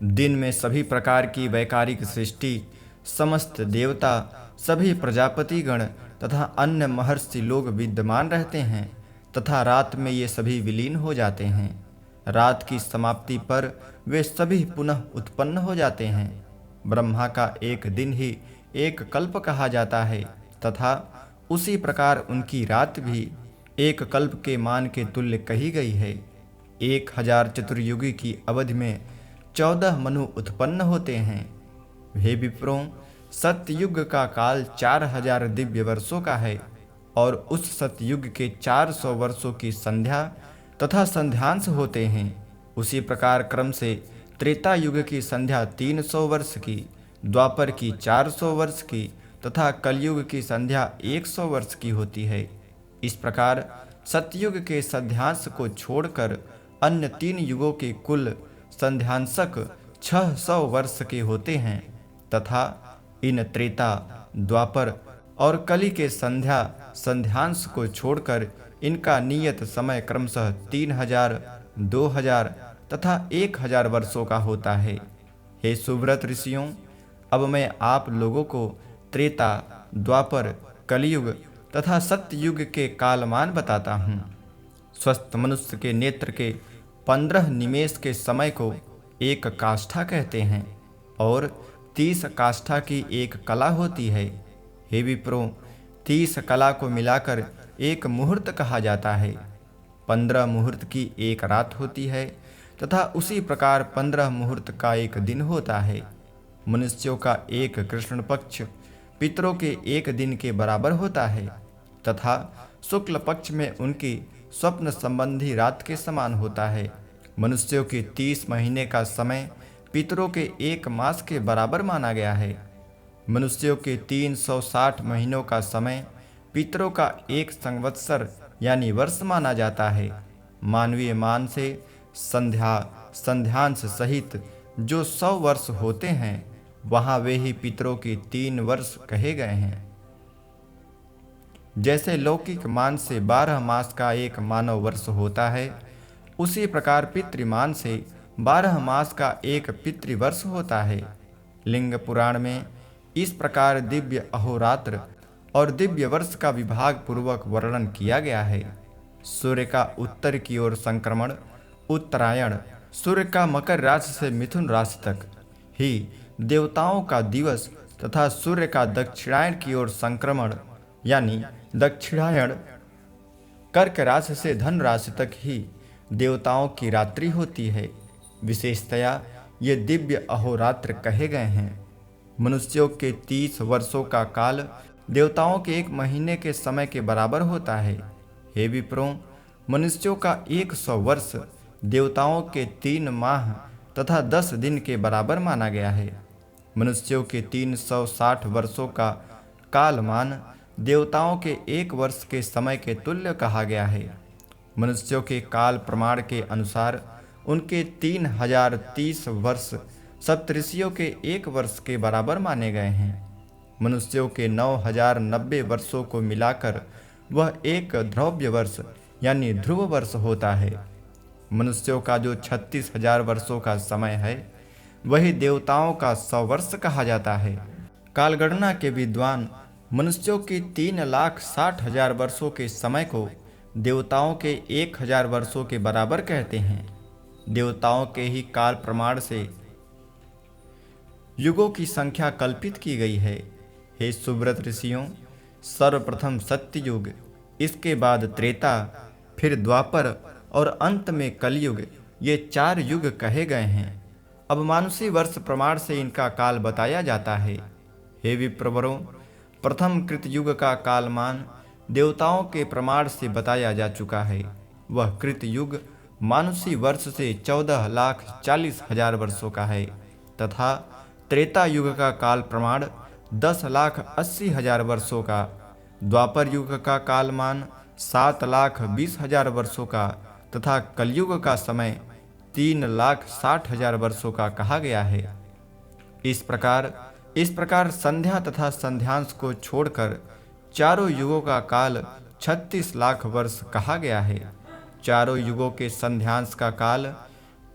दिन में सभी प्रकार की वैकारिक सृष्टि, समस्त देवता, सभी प्रजापतिगण तथा अन्य महर्षि लोग विद्यमान रहते हैं तथा रात में ये सभी विलीन हो जाते हैं। रात की समाप्ति पर वे सभी पुनः उत्पन्न हो जाते हैं। ब्रह्मा का एक दिन ही एक कल्प कहा जाता है तथा उसी प्रकार उनकी रात भी एक कल्प के मान के तुल्य कही गई है। 1000 चतुर्युगी की अवधि में 14 मनु उत्पन्न होते हैं। हे विप्रों, सत्ययुग का काल 4000 दिव्य वर्षों का है और उस सतयुग के 400 वर्षों की संध्या तथा संध्यांश होते हैं। उसी प्रकार क्रम से त्रेता युग की संध्या 300 वर्ष की, द्वापर की 400 वर्ष की तथा कलयुग की संध्या 100 वर्ष की होती है। इस प्रकार सतयुग के संध्यांश को छोड़कर अन्य 3 युगों के कुल संध्यांशक 600 वर्ष के होते हैं तथा इन त्रेता, द्वापर और कली के संध्यांश को छोड़कर इनका नियत समय क्रमशः 3000, 2000 तथा 1000 वर्षों का होता है। हे सुव्रत ऋषियों, अब मैं आप लोगों को त्रेता, द्वापर, कलयुग तथा सत्ययुग के कालमान बताता हूँ। स्वस्थ मनुष्य के नेत्र के 15 निमेष के समय को एक काष्ठा कहते हैं और 30 काष्ठा की एक कला होती है। हे विप्रो, 30 कला को मिलाकर एक मुहूर्त कहा जाता है। 15 मुहूर्त की एक रात होती है तथा उसी प्रकार 15 मुहूर्त का एक दिन होता है। मनुष्यों का एक कृष्ण पक्ष पितरों के एक दिन के बराबर होता है तथा शुक्ल पक्ष में उनकी स्वप्न संबंधी रात के समान होता है। मनुष्यों के 30 महीने का समय पितरों के 1 मास के बराबर माना गया है। मनुष्यों के 360 महीनों का समय पितरों का 1 संवत्सर यानी वर्ष माना जाता है। मानवीय मान से संध्यांश सहित जो 100 वर्ष होते हैं, वहाँ वे ही पितरों के 3 वर्ष कहे गए हैं। जैसे लौकिक मान से 12 मास का एक मानव वर्ष होता है, उसी प्रकार पितृमान से 12 मास का एक पितृवर्ष होता है। लिंग पुराण में इस प्रकार दिव्य अहोरात्र और दिव्य वर्ष का विभाग पूर्वक वर्णन किया गया है। सूर्य का उत्तर की ओर संक्रमण उत्तरायण, सूर्य का मकर राशि से मिथुन राशि तक ही देवताओं का दिवस तथा सूर्य का दक्षिणायन की ओर संक्रमण यानी दक्षिणायन कर्क राशि से धन राशि तक ही देवताओं की रात्रि होती है। विशेषतया ये दिव्य अहोरात्र कहे गए हैं। मनुष्यों के 30 वर्षों का काल देवताओं के 1 महीने के समय के बराबर होता है। हे विप्रों, मनुष्यों का 100 वर्ष देवताओं के 3 माह तथा 10 दिन के बराबर माना गया है। मनुष्यों के 360 वर्षों का कालमान देवताओं के 1 वर्ष के समय के तुल्य कहा गया है। मनुष्यों के काल प्रमाण के अनुसार उनके 3030 वर्ष सप्तऋषियों के 1 वर्ष के बराबर माने गए हैं। मनुष्यों के 9090 वर्षों को मिलाकर वह एक ध्रुव्य वर्ष यानी ध्रुव वर्ष होता है। मनुष्यों का जो 36,000 वर्षों का समय है, वही देवताओं का 100 वर्ष कहा जाता है। कालगणना के विद्वान मनुष्यों की 3,60,000 वर्षों के समय को देवताओं के 1,000 वर्षों के बराबर कहते हैं। देवताओं के ही काल प्रमाण से युगों की संख्या कल्पित की गई है। हे सुव्रत ऋषियों, सर्वप्रथम सत्ययुग, इसके बाद त्रेता, फिर द्वापर और अंत में कलयुग, ये 4 युग कहे गए हैं। अब मानुषी वर्ष प्रमाण से इनका काल बताया जाता है। हे विप्रवरों, प्रथम कृतयुग का कालमान देवताओं के प्रमाण से बताया जा चुका है। वह कृतयुग मानुषी वर्ष से 14,40,000 वर्षों का है तथा त्रेता युग का काल प्रमाण 10,80,000 वर्षों का, द्वापर युग का कालमान 7,20,000 वर्षों का तथा कलयुग का समय 3,60,000 वर्षों का कहा गया है। इस प्रकार संध्या तथा संध्यांश को छोड़कर चारों युगों का काल 36 लाख वर्ष कहा गया है। चारों युगों के संध्यांश का काल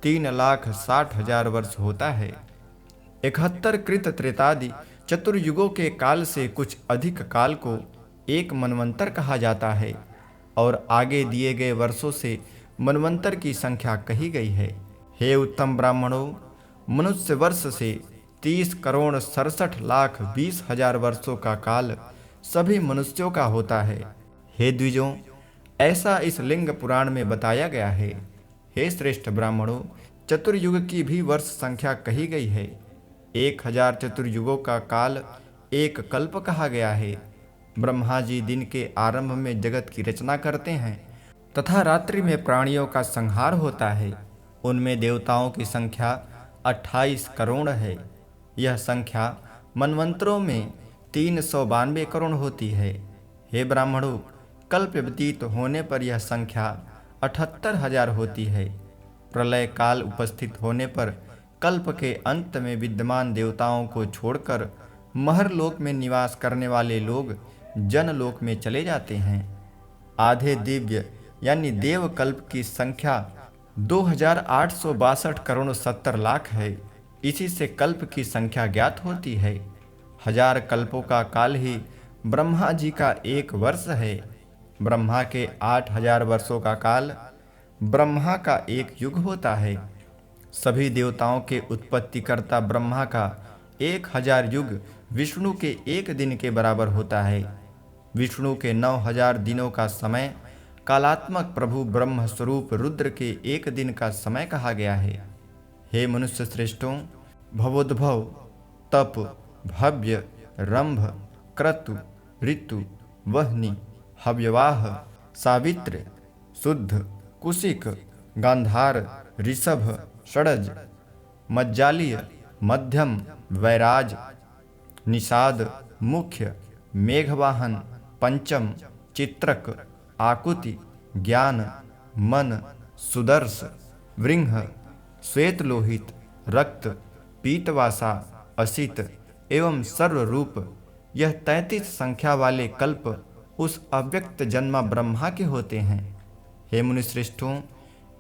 3,60,000 वर्ष होता है। 71 कृत त्रेतादि चतुर्युगों के काल से कुछ अधिक काल को एक मनवंतर कहा जाता है और आगे दिए गए वर्षों से मनवंतर की संख्या कही गई है। हे उत्तम ब्राह्मणों, मनुष्य वर्ष से 30,67,20,000 वर्षों का काल सभी मनुष्यों का होता है। हे द्विजों, ऐसा इस लिंग पुराण में बताया गया है। हे श्रेष्ठ ब्राह्मणों, चतुर्युग की भी वर्ष संख्या कही गई है। 1000 चतुर्युगों का काल एक कल्प कहा गया है। ब्रह्मा जी दिन के आरंभ में जगत की रचना करते हैं तथा रात्रि में प्राणियों का संहार होता है। उनमें देवताओं की संख्या 28 करोड़ है। यह संख्या मनवंतरों में 392 करोड़ होती है। हे ब्राह्मणों, कल्प व्यतीत होने पर यह संख्या 78,000 होती है। प्रलय काल उपस्थित होने पर कल्प के अंत में विद्यमान देवताओं को छोड़कर महरलोक में निवास करने वाले लोग जनलोक में चले जाते हैं। आधे दिव्य यानी देवकल्प की संख्या 2,862 करोड़ 70 लाख है। इसी से कल्प की संख्या ज्ञात होती है। 1000 कल्पों का काल ही ब्रह्मा जी का 1 वर्ष है। ब्रह्मा के 8,000 वर्षों का काल ब्रह्मा का 1 युग होता है। सभी देवताओं के उत्पत्तिकर्ता ब्रह्मा का 1000 युग विष्णु के 1 दिन के बराबर होता है। विष्णु के 9,000 दिनों का समय कालात्मक प्रभु ब्रह्म स्वरूप रुद्र के 1 दिन का समय कहा गया है। हे मनुष्य श्रेष्ठों, भवोद्भव, तप, भव्य, रंभ, क्रतु, ऋतु, वह्नि, हव्यवाह, सावित्र, शुद्ध, कुशिक, गांधार, ऋषभ, षडज, मज्जालीय, मध्यम, वैराज, निषाद, मुख्य, मेघवाहन, पंचम, चित्रक, आकुति, ज्ञान, मन, सुदर्श, वृंह, श्वेतलोहित, रक्त, पीतवासा, असित एवं सर्वरूप, यह 33 संख्या वाले कल्प उस अव्यक्त जन्मा ब्रह्मा के होते हैं। हे मुनिश्रेष्ठों,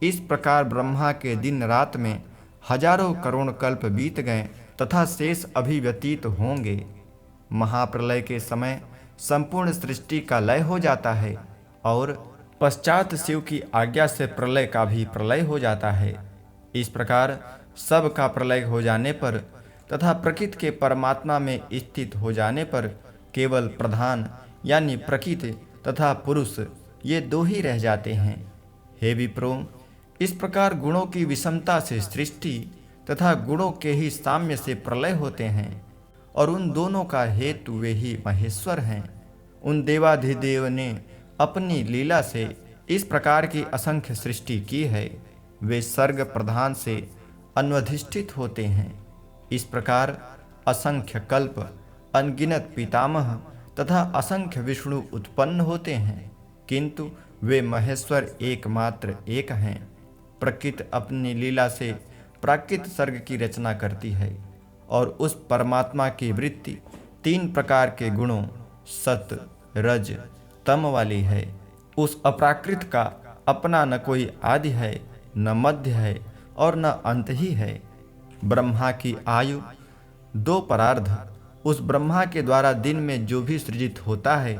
इस प्रकार ब्रह्मा के दिन रात में हजारों करोड़ कल्प बीत गए तथा शेष अभी व्यतीत होंगे। महाप्रलय के समय संपूर्ण सृष्टि का लय हो जाता है और पश्चात शिव की आज्ञा से प्रलय का भी प्रलय हो जाता है। इस प्रकार सब का प्रलय हो जाने पर तथा प्रकृति के परमात्मा में स्थित हो जाने पर केवल प्रधान यानी प्रकृति तथा पुरुष ये 2 ही रह जाते हैं। हे विप्रो, इस प्रकार गुणों की विषमता से सृष्टि तथा गुणों के ही साम्य से प्रलय होते हैं और उन दोनों का हेतु वे ही महेश्वर हैं। उन देवाधिदेव ने अपनी लीला से इस प्रकार की असंख्य सृष्टि की है। वे सर्ग प्रधान से अन्वधिष्ठित होते हैं। इस प्रकार असंख्य कल्प, अनगिनत पितामह तथा असंख्य विष्णु उत्पन्न होते हैं, किंतु वे महेश्वर एकमात्र एक हैं। प्रकृति अपनी लीला से प्राकृत सर्ग की रचना करती है और उस परमात्मा की वृत्ति 3 प्रकार के गुणों सत, रज, तम वाली है। उस अपराकृत का अपना न कोई आदि है, न मध्य है और न अंत ही है। ब्रह्मा की आयु 2 परार्ध। उस ब्रह्मा के द्वारा दिन में जो भी सृजित होता है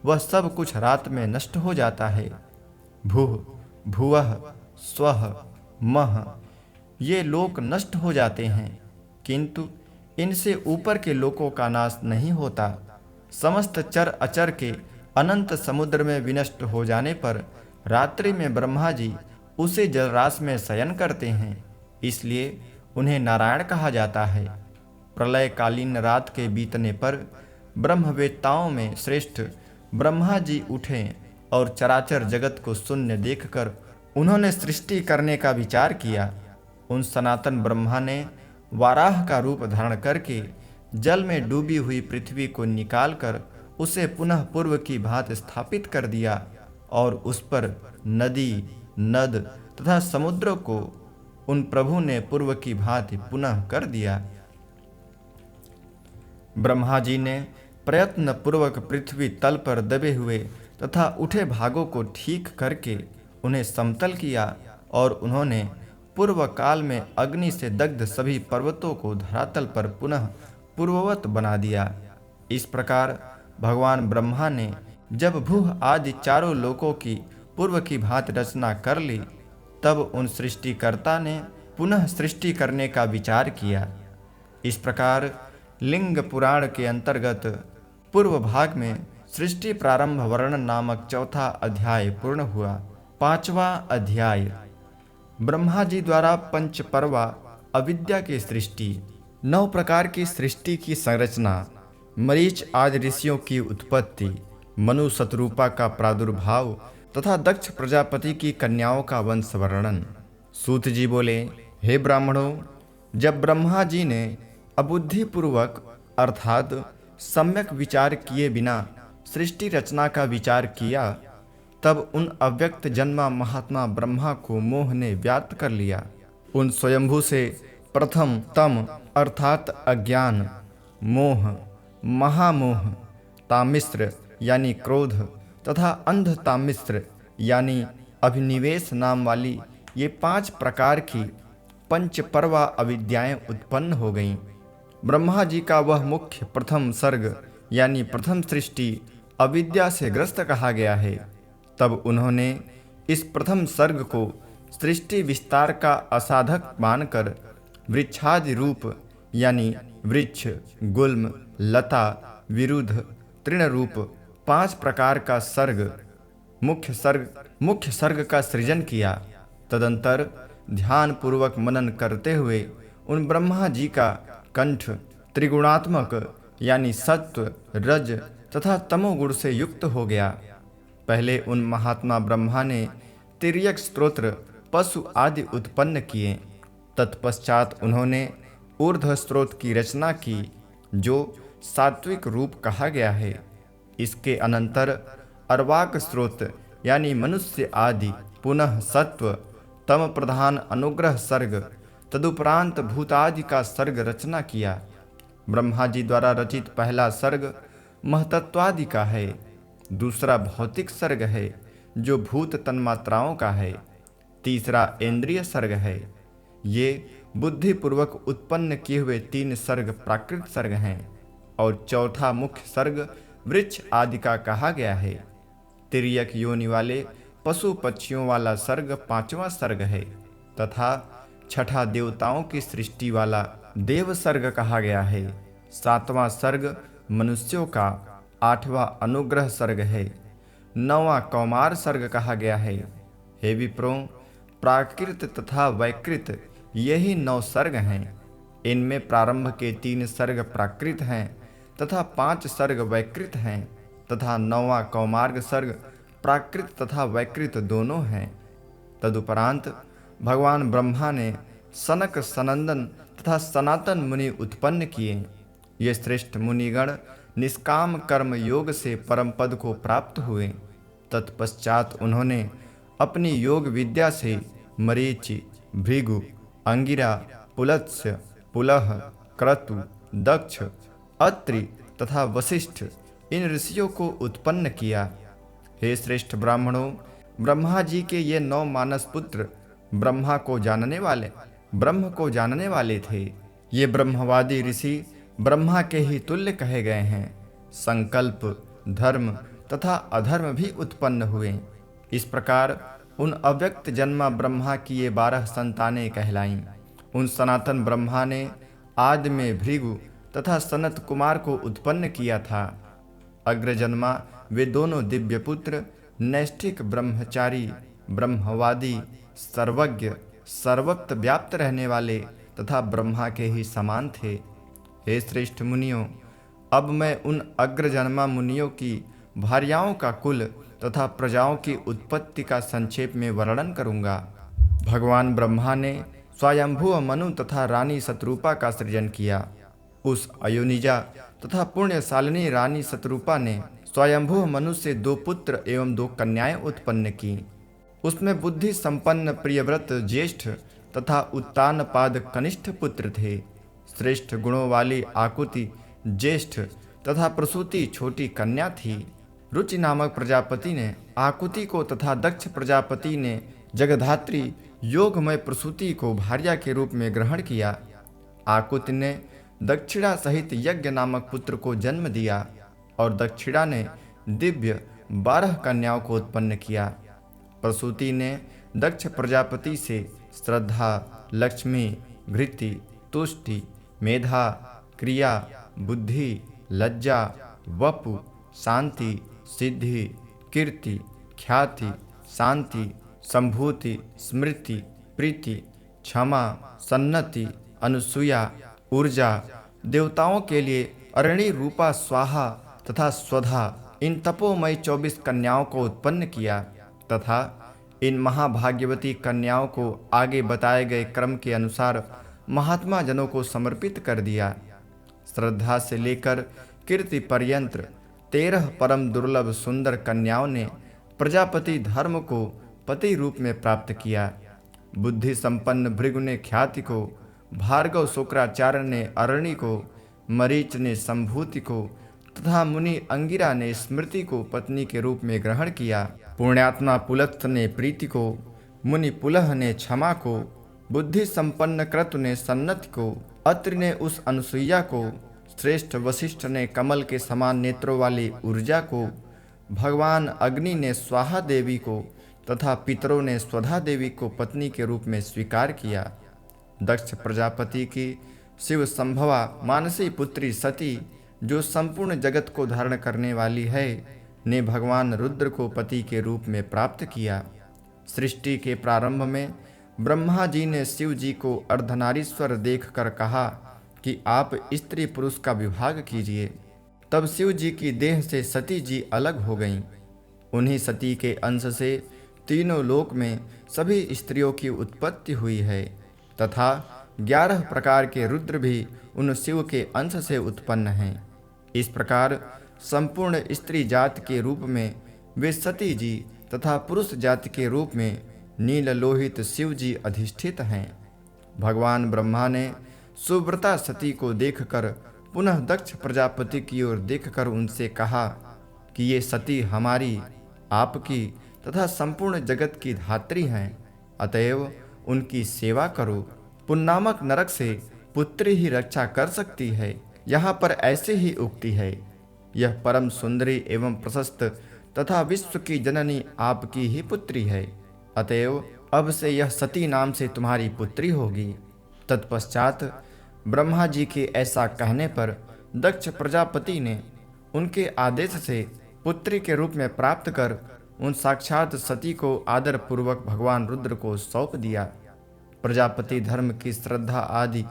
वह सब कुछ रात में नष्ट हो जाता है। भूः, भुवः, स्वः, मः ये लोक नष्ट हो जाते हैं, किंतु इनसे ऊपर के लोकों का नाश नहीं होता। समस्त चर अचर के अनंत समुद्र में विनष्ट हो जाने पर रात्रि में ब्रह्मा जी उसे जलराशि में शयन करते हैं, इसलिए उन्हें नारायण कहा जाता है। प्रलयकालीन रात के बीतने पर ब्रह्मवेत्ताओं में श्रेष्ठ ब्रह्मा जी उठे और चराचर जगत को शून्य देखकर उन्होंने सृष्टि करने का विचार किया। उन सनातन ब्रह्मा ने वाराह का रूप धारण करके जल में डूबी हुई पृथ्वी को निकालकर उसे पुनः पूर्व की भांति स्थापित कर दिया और उस पर नदी, नद तथा समुद्र को उन प्रभु ने पूर्व की भांति पुनः कर दिया। ब्रह्मा जी ने प्रयत्न पूर्वक पृथ्वी तल पर दबे हुए तथा उठे भागों को ठीक करके उन्हें समतल किया और उन्होंने पूर्व काल में अग्नि से दग्ध सभी पर्वतों को धरातल पर पुनः पूर्ववत बना दिया। इस प्रकार भगवान ब्रह्मा ने जब भूह आदि चारों लोकों की पूर्व की भांति रचना कर ली, तब उन सृष्टिकर्ता ने पुनः सृष्टि करने का विचार किया। इस प्रकार लिंग पुराण के अंतर्गत पूर्व भाग में सृष्टि प्रारंभ वर्णन नामक 4था अध्याय पूर्ण हुआ। 5वां अध्याय ब्रह्मा जी द्वारा पंचपर्वा अविद्या की सृष्टि। 9 प्रकार की सृष्टि की संरचना। मरीच आदि ऋषियों की उत्पत्ति, मनु शतरूपा का प्रादुर्भाव तथा दक्ष प्रजापति की कन्याओं का वंश वर्णन। सूत जी बोले, हे ब्राह्मणों, जब ब्रह्मा जी ने अबुद्धिपूर्वक अर्थात सम्यक विचार किए बिना सृष्टि रचना का विचार किया, तब उन अव्यक्त जन्मा महात्मा ब्रह्मा को मोह ने व्याप्त कर लिया। उन स्वयंभू से प्रथम तम अर्थात अज्ञान, मोह, महामोह, तामिश्र यानी क्रोध तथा अंध तामिश्र यानी अभिनिवेश नाम वाली ये 5 प्रकार की पंचपर्वा अविद्याएं उत्पन्न हो गईं। ब्रह्मा जी का वह मुख्य प्रथम सर्ग यानी प्रथम सृष्टि अविद्या से ग्रस्त कहा गया है। तब उन्होंने इस प्रथम सर्ग को सृष्टि विस्तार का असाधक मानकर वृक्षादि रूप यानी वृक्ष, गुल्म, लता, विरुद्ध, तृण रूप 5 प्रकार का सर्ग मुख्य सर्ग का सृजन किया। तदंतर ध्यान पूर्वक मनन करते हुए उन ब्रह्मा जी का कंठ त्रिगुणात्मक यानी सत्व, रज तथा तमोगुण से युक्त हो गया। पहले उन महात्मा ब्रह्मा ने तिर्यक स्तोत्र, पशु आदि उत्पन्न किए। तत्पश्चात उन्होंने ऊर्ध्व स्त्रोत की रचना की, जो सात्विक रूप कहा गया है। इसके अनंतर अर्वाक स्त्रोत यानी मनुष्य आदि, पुनः सत्व तम प्रधान अनुग्रह सर्ग, तदुपरांत भूतादि का सर्ग रचना किया। ब्रह्मा जी द्वारा रचित पहला सर्ग महतत्वादि का है, दूसरा भौतिक सर्ग है जो भूत तन्मात्राओं का है, तीसरा इंद्रिय सर्ग है। ये बुद्धिपूर्वक उत्पन्न किए हुए 3 सर्ग प्राकृत सर्ग हैं और चौथा मुख्य सर्ग वृक्ष आदि का कहा गया है। तिर्यक योनि वाले पशु पक्षियों वाला सर्ग 5वां सर्ग है तथा छठा देवताओं की सृष्टि वाला देव सर्ग कहा गया है। 7वां सर्ग मनुष्यों का, 8वां अनुग्रह सर्ग है, 9वां कौमार सर्ग कहा गया है। हे विप्रों, प्राकृत तथा वैकृत यही 9 सर्ग हैं। इनमें प्रारंभ के 3 सर्ग प्राकृत हैं तथा 5 सर्ग वैकृत हैं तथा 9वां कौमार्ग सर्ग प्राकृत तथा वैकृत दोनों हैं। तदुपरांत भगवान ब्रह्मा ने सनक, सनंदन तथा सनातन मुनि उत्पन्न किए। ये श्रेष्ठ मुनिगण निष्काम कर्म योग से परम पद को प्राप्त हुए। तत्पश्चात उन्होंने अपनी योग विद्या से मरीचि, भृगु, अंगिरा, पुलत्स्य, पुलह, क्रतु, दक्ष, अत्रि तथा वशिष्ठ इन ऋषियों को उत्पन्न किया। हे श्रेष्ठ ब्राह्मणों, ब्रह्मा जी के ये 9 मानस पुत्र ब्रह्म को जानने वाले थे। ये ब्रह्मवादी ऋषि ब्रह्मा के ही तुल्य कहे गए हैं। संकल्प, धर्म तथा अधर्म भी उत्पन्न हुए। इस प्रकार उन अव्यक्त जन्मा ब्रह्मा की ये 12 संतानें कहलाईं। उन सनातन ब्रह्मा ने आदि में भृगु तथा सनत कुमार को उत्पन्न किया था। अग्रजन्मा वे दोनों दिव्य पुत्र नैष्ठिक ब्रह्मचारी, ब्रह्मवादी, सर्वज्ञ, सर्वत्र व्याप्त रहने वाले तथा ब्रह्मा के ही समान थे। हे श्रेष्ठ मुनियों, अब मैं उन अग्रजन्मा मुनियों की भार्याओं का कुल तथा प्रजाओं की उत्पत्ति का संक्षेप में वर्णन करूंगा। भगवान ब्रह्मा ने स्वयंभू मनु तथा रानी शतरूपा का सृजन किया। उस अयोनिजा तथा पुण्यशालिनी रानी शतरूपा ने स्वयंभू मनु से 2 पुत्र एवं 2 कन्याएं उत्पन्न की। उसमें बुद्धि संपन्न प्रियव्रत ज्येष्ठ तथा उत्तानपाद कनिष्ठ पुत्र थे। श्रेष्ठ गुणों वाली आकुति ज्येष्ठ तथा प्रसूति छोटी कन्या थी। रुचि नामक प्रजापति ने आकुति को तथा दक्ष प्रजापति ने जगधात्री योगमय प्रसूति को भार्या के रूप में ग्रहण किया। आकुति ने दक्षिणा सहित यज्ञ नामक पुत्र को जन्म दिया और दक्षिणा ने दिव्य 12 कन्याओं को उत्पन्न किया। प्रसूति ने दक्ष प्रजापति से श्रद्धा, लक्ष्मी, घृति, तुष्टि, मेधा, क्रिया, बुद्धि, लज्जा, वपु, शांति, सिद्धि, कीर्ति, ख्याति, शांति, संभूति, स्मृति, प्रीति, क्षमा, सन्नति, अनुसूया, ऊर्जा, देवताओं के लिए अरणि रूपा स्वाहा तथा स्वधा इन तपोमयी 24 कन्याओं को उत्पन्न किया तथा इन महाभाग्यवती कन्याओं को आगे बताए गए क्रम के अनुसार महात्मा जनों को समर्पित कर दिया। श्रद्धा से लेकर कीर्ति पर्यंत 13 परम दुर्लभ सुंदर कन्याओं ने प्रजापति धर्म को पति रूप में प्राप्त किया। बुद्धि संपन्न भृगु ने ख्याति को, भार्गव शुक्राचार्य ने अरणि को, मरीच ने संभूति को तथा मुनि अंगिरा ने स्मृति को पत्नी के रूप में ग्रहण किया। पुण्यात्मा पुलत्थ ने प्रीति को, मुनि पुलह ने क्षमा को, बुद्धि संपन्न क्रतु ने सन्नति को, अत्रि ने उस अनुसुईया को, श्रेष्ठ वशिष्ठ ने कमल के समान नेत्रों वाली ऊर्जा को, भगवान अग्नि ने स्वाहा देवी को तथा पितरों ने स्वधा देवी को पत्नी के रूप में स्वीकार किया। दक्ष प्रजापति की शिव संभवा मानसी पुत्री सती, जो संपूर्ण जगत को धारण करने वाली है, ने भगवान रुद्र को पति के रूप में प्राप्त किया। सृष्टि के प्रारंभ में ब्रह्मा जी ने शिव जी को अर्धनारीश्वर देखकर कहा कि आप स्त्री पुरुष का विभाग कीजिए। तब शिव जी की देह से सती जी अलग हो गईं। उन्हीं सती के अंश से तीनों लोक में सभी स्त्रियों की उत्पत्ति हुई है तथा 11 प्रकार के रुद्र भी उन शिव के अंश से उत्पन्न हैं। इस प्रकार संपूर्ण स्त्री जाति के रूप में वे सती जी तथा पुरुष जाति के रूप में नील लोहित शिव जी अधिष्ठित हैं। भगवान ब्रह्मा ने सुव्रता सती को देखकर पुनः दक्ष प्रजापति की ओर देखकर उनसे कहा कि ये सती हमारी, आपकी तथा संपूर्ण जगत की धात्री हैं, अतएव उनकी सेवा करो। पुन्नामक नरक से पुत्री ही रक्षा कर सकती है। यहाँ पर ऐसे ही उक्ति है, यह परम सुंदरी एवं प्रशस्त तथा विश्व की जननी आपकी ही पुत्री है, अतएव अब से यह सती नाम से तुम्हारी पुत्री होगी। तत्पश्चात ब्रह्मा जी के ऐसा कहने पर दक्ष प्रजापति ने उनके आदेश से पुत्री के रूप में प्राप्त कर उन साक्षात सती को आदर पूर्वक भगवान रुद्र को सौंप दिया। प्रजापति धर्म की श्रद्धा आदि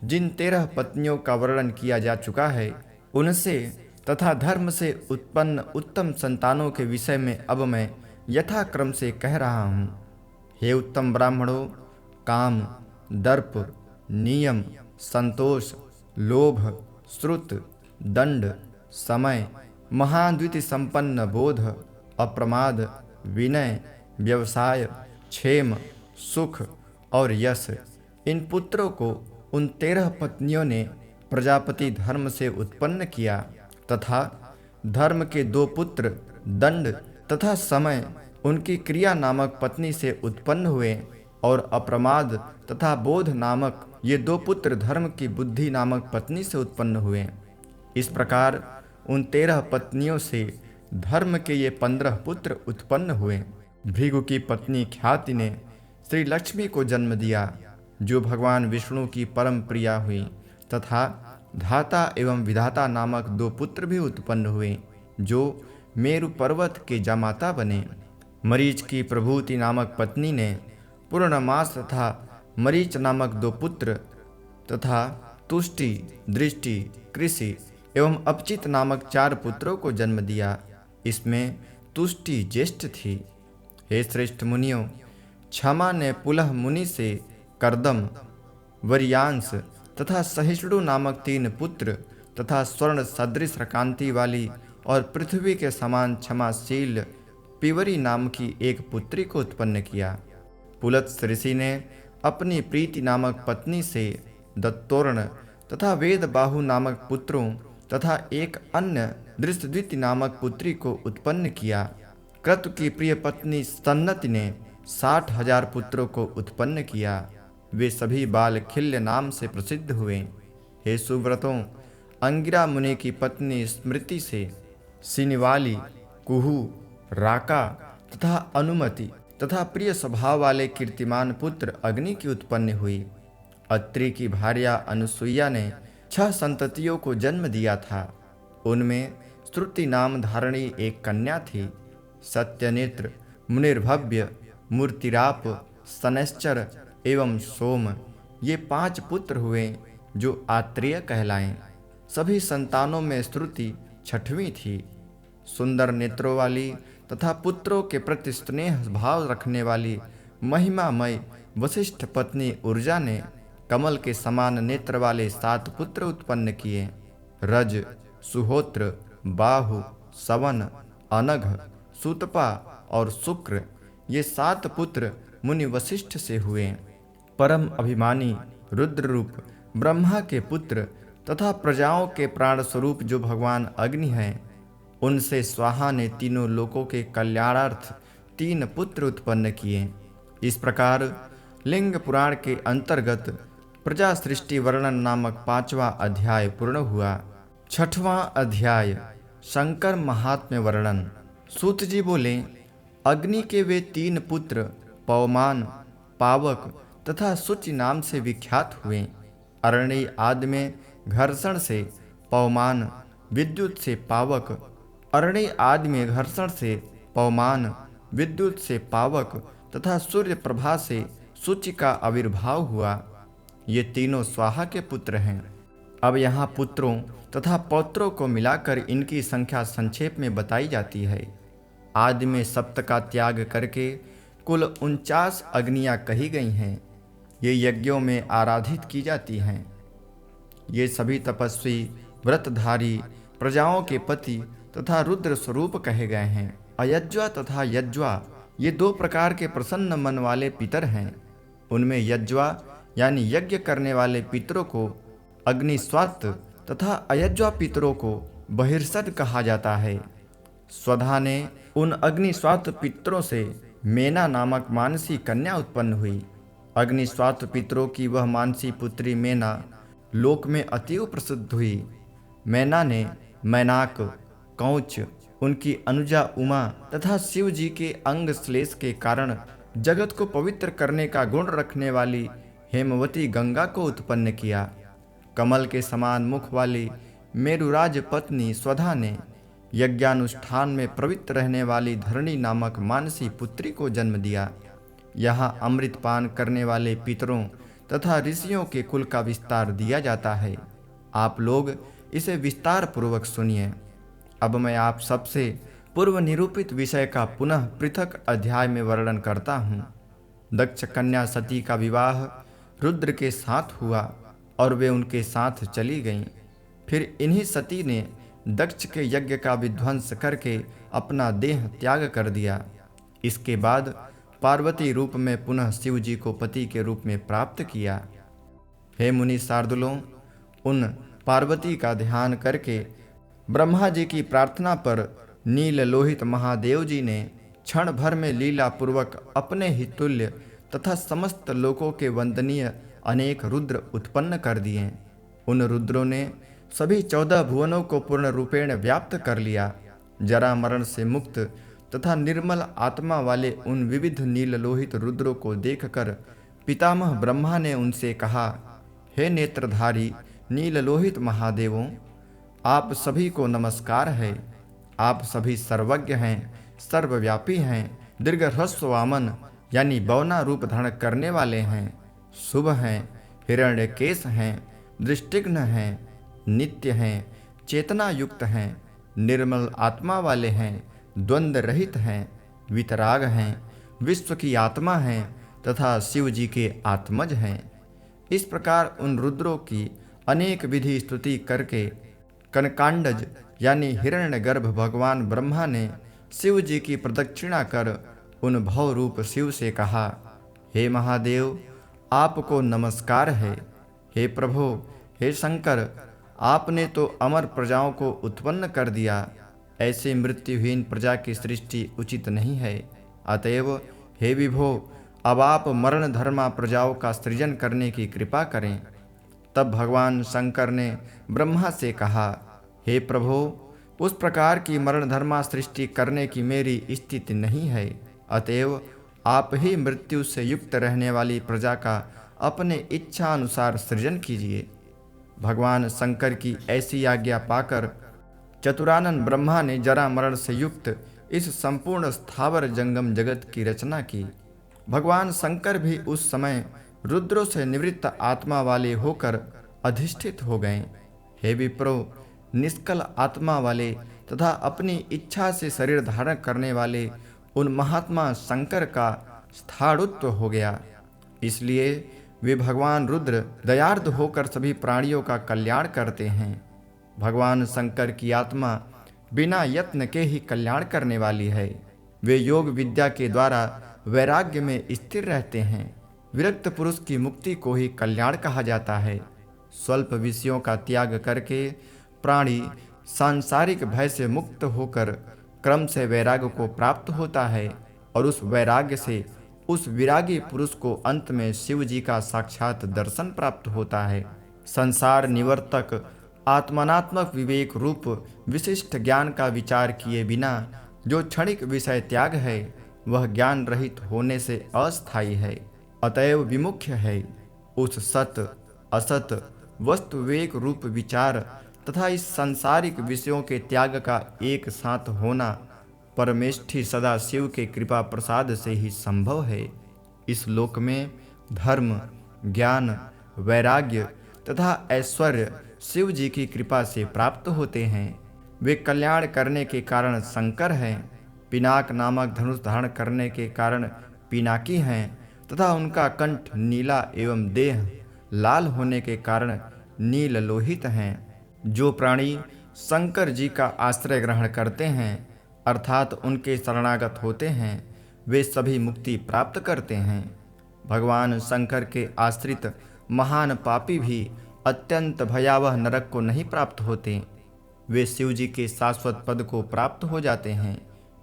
जिन 13 पत्नियों का वर्णन किया जा चुका है, उनसे तथा धर्म से उत्पन्न उत्तम संतानों के विषय में अब मैं यथाक्रम से कह रहा हूँ। हे उत्तम ब्राह्मणों, काम, दर्प, नियम, संतोष, लोभ, श्रुत, दंड, समय, महाद्विति संपन्न बोध, अप्रमाद, विनय, व्यवसाय, क्षेम, सुख और यश, इन पुत्रों को उन 13 पत्नियों ने प्रजापति धर्म से उत्पन्न किया तथा धर्म के 2 पुत्र दंड तथा समय उनकी क्रिया नामक पत्नी से उत्पन्न हुए और अप्रमाद तथा बोध नामक ये 2 पुत्र धर्म की बुद्धि नामक पत्नी से उत्पन्न हुए। इस प्रकार उन 13 पत्नियों से धर्म के ये 15 पुत्र उत्पन्न हुए। भृगु की पत्नी ख्याति ने श्री लक्ष्मी को जन्म दिया, जो भगवान विष्णु की परम प्रिया हुई तथा धाता एवं विधाता नामक 2 पुत्र भी उत्पन्न हुए, जो मेरु पर्वत के जामाता बने। मरीच की प्रभूति नामक पत्नी ने पूर्णमास तथा मरीच नामक 2 पुत्र तथा तुष्टि, दृष्टि, कृषि एवं अपचित नामक 4 पुत्रों को जन्म दिया। इसमें तुष्टि ज्येष्ठ थी। हे श्रेष्ठ मुनियों, क्षमा ने पुलह मुनि से कर्दम, वरियांश तथा सहिष्णु नामक 3 पुत्र तथा स्वर्ण सदृश कांति वाली और पृथ्वी के समान क्षमाशील पिवरी नाम की एक पुत्री को उत्पन्न किया। पुलत्स ऋषि ने अपनी प्रीति नामक पत्नी से दत्तोर्ण तथा वेद बाहु नामक पुत्रों तथा एक अन्य दृष्टद्विति नामक पुत्री को उत्पन्न किया। क्रतु की प्रिय पत्नी सन्नति ने 60,000 पुत्रों को उत्पन्न किया। वे सभी बाल खिल्य नाम से प्रसिद्ध हुए। हे सुव्रतों, अंगिरा मुनि की पत्नी स्मृति से सिनिवाली, कुहू, राका तथा अनुमति तथा प्रिय स्वभाव वाले कीर्तिमान पुत्र अग्नि की उत्पन्न हुई। अत्रि की भार्या अनुसुईया ने 6 संततियों को जन्म दिया था। उनमें श्रुति नाम धारणी एक कन्या थी। सत्यनेत्र, मुनिर्भव्य, मूर्तिराप, सनैश्चर एवं सोम, ये 5 पुत्र हुए जो आत्रेय कहलाएं। सभी संतानों में श्रुति छठवीं थी। सुंदर नेत्रों वाली तथा पुत्रों के प्रति स्नेह भाव रखने वाली महिमामय वशिष्ठ पत्नी ऊर्जा ने कमल के समान नेत्र वाले 7 पुत्र उत्पन्न किए। रज, सुहोत्र, बाहु, सवन, अनघ, सूतपा और शुक्र, ये 7 पुत्र मुनि वशिष्ठ से हुए। परम अभिमानी रुद्र रूप ब्रह्मा के पुत्र तथा प्रजाओं के प्राण स्वरूप जो भगवान अग्नि हैं, उनसे स्वाहा ने तीनों लोकों के कल्याणार्थ 3 पुत्र उत्पन्न किए। इस प्रकार लिंग पुराण के अंतर्गत प्रजा सृष्टि वर्णन नामक 5वां अध्याय पूर्ण हुआ। 6वां अध्याय शंकर महात्म्य वर्णन। सूत जी बोले, अग्नि के वे 3 पुत्र पवमान, पावक तथा शुचि नाम से विख्यात हुए। अरण्य आदि में घर्षण से पवमान, विद्युत से पावक, अरण्य आदि में घर्षण से पवमान, विद्युत से पावक तथा सूर्य प्रभा से शुचि का आविर्भाव हुआ। ये तीनों स्वाहा के पुत्र हैं। अब यहाँ पुत्रों तथा पौत्रों को मिलाकर इनकी संख्या संक्षेप में बताई जाती है। आदि में सप्त का त्याग करके कुल 49 अग्नियाँ कही गई हैं। ये यज्ञों में आराधित की जाती हैं। ये सभी तपस्वी, व्रतधारी, प्रजाओं के पति तथा रुद्र स्वरूप कहे गए हैं। अयज्वा तथा यज्वा ये 2 प्रकार के प्रसन्न मन वाले पितर हैं। उनमें यज्वा यानी यज्ञ करने वाले पितरों को अग्निस्वात तथा अयज्वा पितरों को बहिर्सद कहा जाता है। स्वधा ने उन अग्निस्वात पितरों से मेना नामक मानसी कन्या उत्पन्न हुई। अग्निस्वात पितरों की वह मानसी पुत्री मेना लोक में अतीव प्रसिद्ध हुई। मैना ने मैनाक, कौच, उनकी अनुजा उमा तथा शिव जी के अंग श्लेष के कारण जगत को पवित्र करने का गुण रखने वाली हेमवती गंगा को उत्पन्न किया। कमल के समान मुख वाली मेरुराज पत्नी स्वधा ने यज्ञानुष्ठान में प्रवृत्त रहने वाली धरणी नामक मानसी पुत्री को जन्म दिया। यहाँ अमृत पान करने वाले पितरों तथा ऋषियों के कुल का विस्तार दिया जाता है। आप लोग इसे विस्तार पूर्वक सुनिए। अब मैं आप सबसे पूर्व निरूपित विषय का पुनः पृथक अध्याय में वर्णन करता हूँ। दक्ष कन्या सती का विवाह रुद्र के साथ हुआ और वे उनके साथ चली गईं। फिर इन्हीं सती ने दक्ष के यज्ञ का विध्वंस करके अपना देह त्याग कर दिया। इसके बाद पार्वती रूप में पुनः शिव जी को पति के रूप में प्राप्त किया। हे मुनि शार्दुलों, उन पार्वती का ध्यान करके ब्रह्मा जी की प्रार्थना पर नील लोहित महादेव जी ने क्षण भर में लीला पूर्वक अपने ही तुल्य तथा समस्त लोकों के वंदनीय अनेक रुद्र उत्पन्न कर दिए। उन रुद्रों ने सभी 14 भुवनों को पूर्ण रूपेण व्याप्त कर लिया। जरा मरण से मुक्त तथा निर्मल आत्मा वाले उन विविध नील लोहित रुद्रों को देखकर पितामह ब्रह्मा ने उनसे कहा, हे नेत्रधारी नील लोहित महादेवों, आप सभी को नमस्कार है। आप सभी सर्वज्ञ हैं, सर्वव्यापी हैं, दीर्घ ह्रस्व वामन यानी बौना रूप धारण करने वाले हैं, शुभ हैं, हिरण्यकेश हैं, दृष्टिघ्न हैं, नित्य हैं, चेतना युक्त हैं, निर्मल आत्मा वाले हैं, द्वंद्व रहित हैं, वितराग हैं, विश्व की आत्मा हैं तथा शिव जी के आत्मज हैं। इस प्रकार उन रुद्रों की अनेक विधि स्तुति करके कनकांडज यानी हिरण्यगर्भ भगवान ब्रह्मा ने शिव जी की प्रदक्षिणा कर उन भव रूप शिव से कहा, हे महादेव, आपको नमस्कार है। हे प्रभो, हे शंकर, आपने तो अमर प्रजाओं को उत्पन्न कर दिया। ऐसे मृत्युहीन प्रजा की सृष्टि उचित नहीं है। अतएव हे विभो, अब आप मरण धर्मा प्रजाओं का सृजन करने की कृपा करें। तब भगवान शंकर ने ब्रह्मा से कहा, हे प्रभो, उस प्रकार की मरण धर्मा सृष्टि करने की मेरी स्थिति नहीं है। अतएव आप ही मृत्यु से युक्त रहने वाली प्रजा का अपने इच्छा अनुसार सृजन कीजिए। भगवान शंकर की ऐसी आज्ञा पाकर चतुरानन ब्रह्मा ने जरा मरण से युक्त इस संपूर्ण स्थावर जंगम जगत की रचना की। भगवान शंकर भी उस समय रुद्रों से निवृत्त आत्मा वाले होकर अधिष्ठित हो गए। हे विप्रो, निष्कल आत्मा वाले तथा अपनी इच्छा से शरीर धारण करने वाले उन महात्मा शंकर का स्थाणुत्व हो गया। इसलिए वे भगवान रुद्र दयार्द होकर सभी प्राणियों का कल्याण करते हैं। भगवान शंकर की आत्मा बिना यत्न के ही कल्याण करने वाली है। वे योग विद्या के द्वारा वैराग्य में स्थिर रहते हैं। विरक्त पुरुष की मुक्ति को ही कल्याण कहा जाता है। स्वल्प विषयों का त्याग करके प्राणी सांसारिक भय से मुक्त होकर क्रम से वैराग्य को प्राप्त होता है और उस वैराग्य से उस विरागी पुरुष को अंत में शिव जी का साक्षात दर्शन प्राप्त होता है। संसार निवर्तक आत्मनात्मक विवेक रूप विशिष्ट ज्ञान का विचार किए बिना जो क्षणिक विषय त्याग है वह ज्ञान रहित होने से अस्थायी है, अतएव विमुख्य है। उस सत असत वस्तु विवेक रूप विचार तथा इस सांसारिक विषयों के त्याग का एक साथ होना परमेष्ठी सदा शिव के कृपा प्रसाद से ही संभव है। इस लोक में धर्म, ज्ञान, वैराग्य तथा ऐश्वर्य शिव जी की कृपा से प्राप्त होते हैं। वे कल्याण करने के कारण शंकर हैं, पिनाक नामक धनुष धारण करने के कारण पिनाकी हैं तथा उनका कंठ नीला एवं देह लाल होने के कारण नील लोहित हैं। जो प्राणी शंकर जी का आश्रय ग्रहण करते हैं अर्थात उनके शरणागत होते हैं वे सभी मुक्ति प्राप्त करते हैं। भगवान शंकर के आश्रित महान पापी भी अत्यंत भयावह नरक को नहीं प्राप्त होते, वे शिव जी के शाश्वत पद को प्राप्त हो जाते हैं।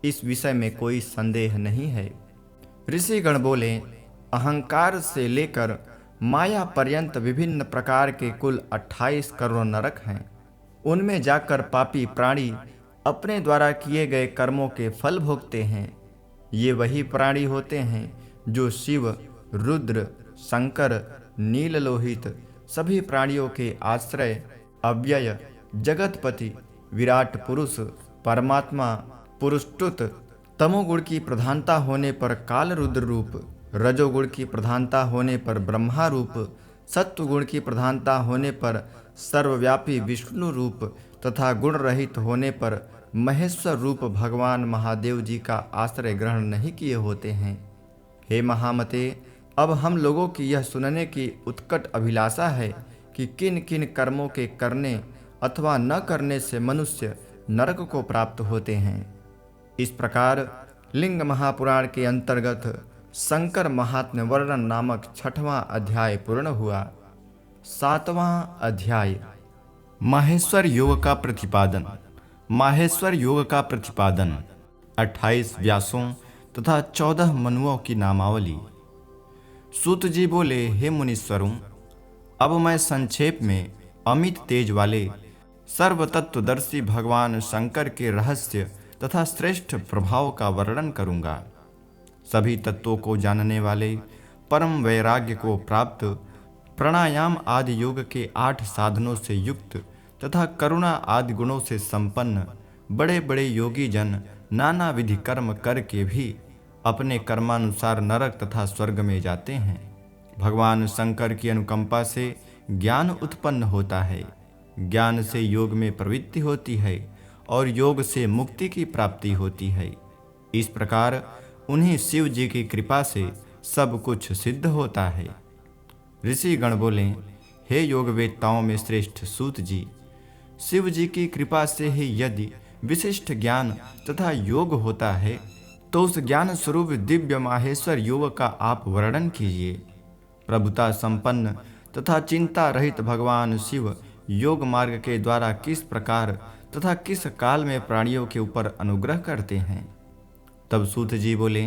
इस विषय में कोई संदेह नहीं है। ऋषिगण बोले, अहंकार से लेकर माया पर्यंत विभिन्न प्रकार के कुल 28 करोड़ नरक हैं। उनमें जाकर पापी प्राणी अपने द्वारा किए गए कर्मों के फल भोगते हैं। ये वही प्राणी होते हैं जो शिव, रुद्र, शंकर, नीललोहित सभी प्राणियों के आश्रय, अव्यय, जगतपति, विराट पुरुष, परमात्मा, पुरुषतुत, तमोगुण की प्रधानता होने पर काल रुद्र रूप, रजोगुण की प्रधानता होने पर ब्रह्मा रूप, सत्वगुण की प्रधानता होने पर सर्वव्यापी विष्णु रूप तथा गुण रहित होने पर महेश्वर रूप भगवान महादेव जी का आश्रय ग्रहण नहीं किए होते हैं। हे महामते, अब हम लोगों की यह सुनने की उत्कट अभिलाषा है कि किन किन कर्मों के करने अथवा न करने से मनुष्य नरक को प्राप्त होते हैं। इस प्रकार लिंग महापुराण के अंतर्गत शंकर महात्म्य वर्णन नामक 6वां अध्याय पूर्ण हुआ। 7वां अध्याय माहेश्वर योग का प्रतिपादन। माहेश्वर योग का प्रतिपादन 28 व्यासों तथा 14 मनुओं की नामावली। सूत जी बोले, हे मुनीश्वरों, अब मैं संक्षेप में अमित तेज वाले सर्वतत्वदर्शी भगवान शंकर के रहस्य तथा श्रेष्ठ प्रभाव का वर्णन करूंगा। सभी तत्वों को जानने वाले, परम वैराग्य को प्राप्त, प्राणायाम आदि योग के 8 साधनों से युक्त तथा करुणा आदि गुणों से संपन्न बड़े बड़े योगी जन नाना विधि कर्म करके भी अपने कर्मानुसार नरक तथा स्वर्ग में जाते हैं। भगवान शंकर की अनुकंपा से ज्ञान उत्पन्न होता है, ज्ञान से योग में प्रवृत्ति होती है और योग से मुक्ति की प्राप्ति होती है। इस प्रकार उन्हीं शिव जी की कृपा से सब कुछ सिद्ध होता है। ऋषिगण बोले, हे योग वेत्ताओं में श्रेष्ठ सूत जी, शिव जी की कृपा से ही यदि विशिष्ट ज्ञान तथा योग होता है तो उस ज्ञान स्वरूप दिव्य माहेश्वर योग का आप वर्णन कीजिए। प्रभुता संपन्न तथा चिंता रहित भगवान शिव योग मार्ग के द्वारा किस प्रकार तथा किस काल में प्राणियों के ऊपर अनुग्रह करते हैं। तब सूत जी बोले,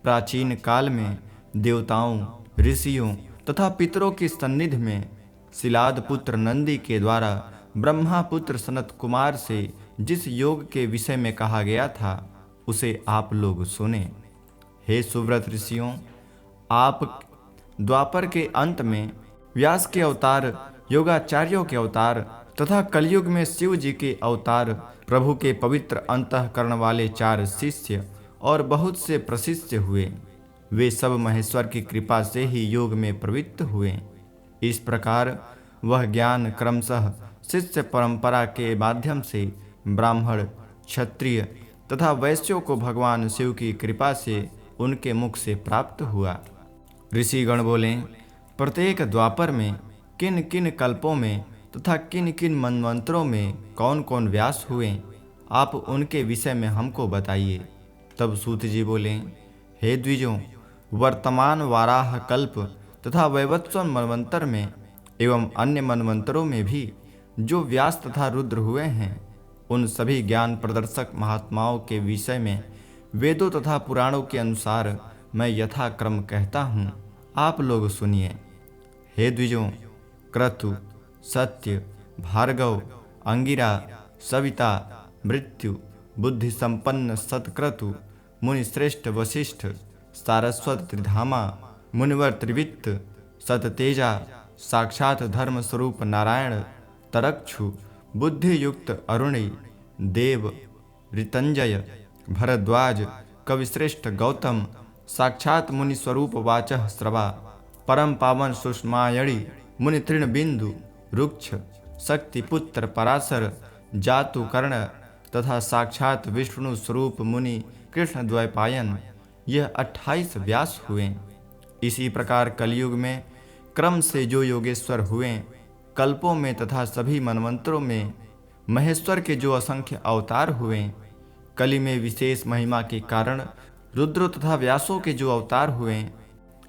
प्राचीन काल में देवताओं, ऋषियों तथा पितरों की सन्निधि में शिलाद पुत्र नंदी के द्वारा ब्रह्मा पुत्र सनत कुमार से जिस योग के विषय में कहा गया था उसे आप लोग सुने। हे सुव्रत ऋषियों, आप द्वापर के अंत में व्यास के अवतार, योगाचार्यों के अवतार तथा कलयुग में शिव जी के अवतार, प्रभु के पवित्र अंतःकरण वाले 4 शिष्य और बहुत से प्रशिष्य हुए। वे सब महेश्वर की कृपा से ही योग में प्रवृत्त हुए। इस प्रकार वह ज्ञान क्रमशः शिष्य परंपरा के माध्यम से ब्राह्मण, क्षत्रिय तथा वैश्यों को भगवान शिव की कृपा से उनके मुख से प्राप्त हुआ। ऋषिगण बोले, प्रत्येक द्वापर में किन किन कल्पों में तथा किन किन मनवंतरों में कौन कौन व्यास हुए, आप उनके विषय में हमको बताइए। तब सूत जी बोले, हे द्विजों, वर्तमान वाराह कल्प तथा वैवत्सव मनवंतर में एवं अन्य मनवंतरों में भी जो व्यास तथा रुद्र हुए हैं, उन सभी ज्ञान प्रदर्शक महात्माओं के विषय में वेदों तथा पुराणों के अनुसार मैं यथाक्रम कहता हूँ, आप लोग सुनिए। हे द्विजों, क्रतु, सत्य, भार्गव, अंगिरा, सविता, मृत्यु, बुद्धि संपन्न सतक्रतु, मुनि श्रेष्ठ वशिष्ठ, सारस्वत त्रिधामा, मुनिवर त्रिवित्त, सततेजा, साक्षात धर्म स्वरूप नारायण, तरक्षु, बुद्धि युक्त अरुणि, देव, ऋतंजय, भरद्वाज, कविश्रेष्ठ गौतम, साक्षात मुनि स्वरूप वाचः श्रवा, परम पावन सुषमायणि, मुनि तृण बिंदु, रुक्ष, शक्तिपुत्र पराशर, जातु कर्ण तथा साक्षात विष्णु स्वरूप मुनि कृष्ण द्वैपायन, यह 28 व्यास हुए। इसी प्रकार कलयुग में क्रम से जो योगेश्वर हुए, कल्पों में तथा सभी मनवंतरों में महेश्वर के जो असंख्य अवतार हुए, कलि में विशेष महिमा के कारण रुद्र तथा व्यासों के जो अवतार हुए,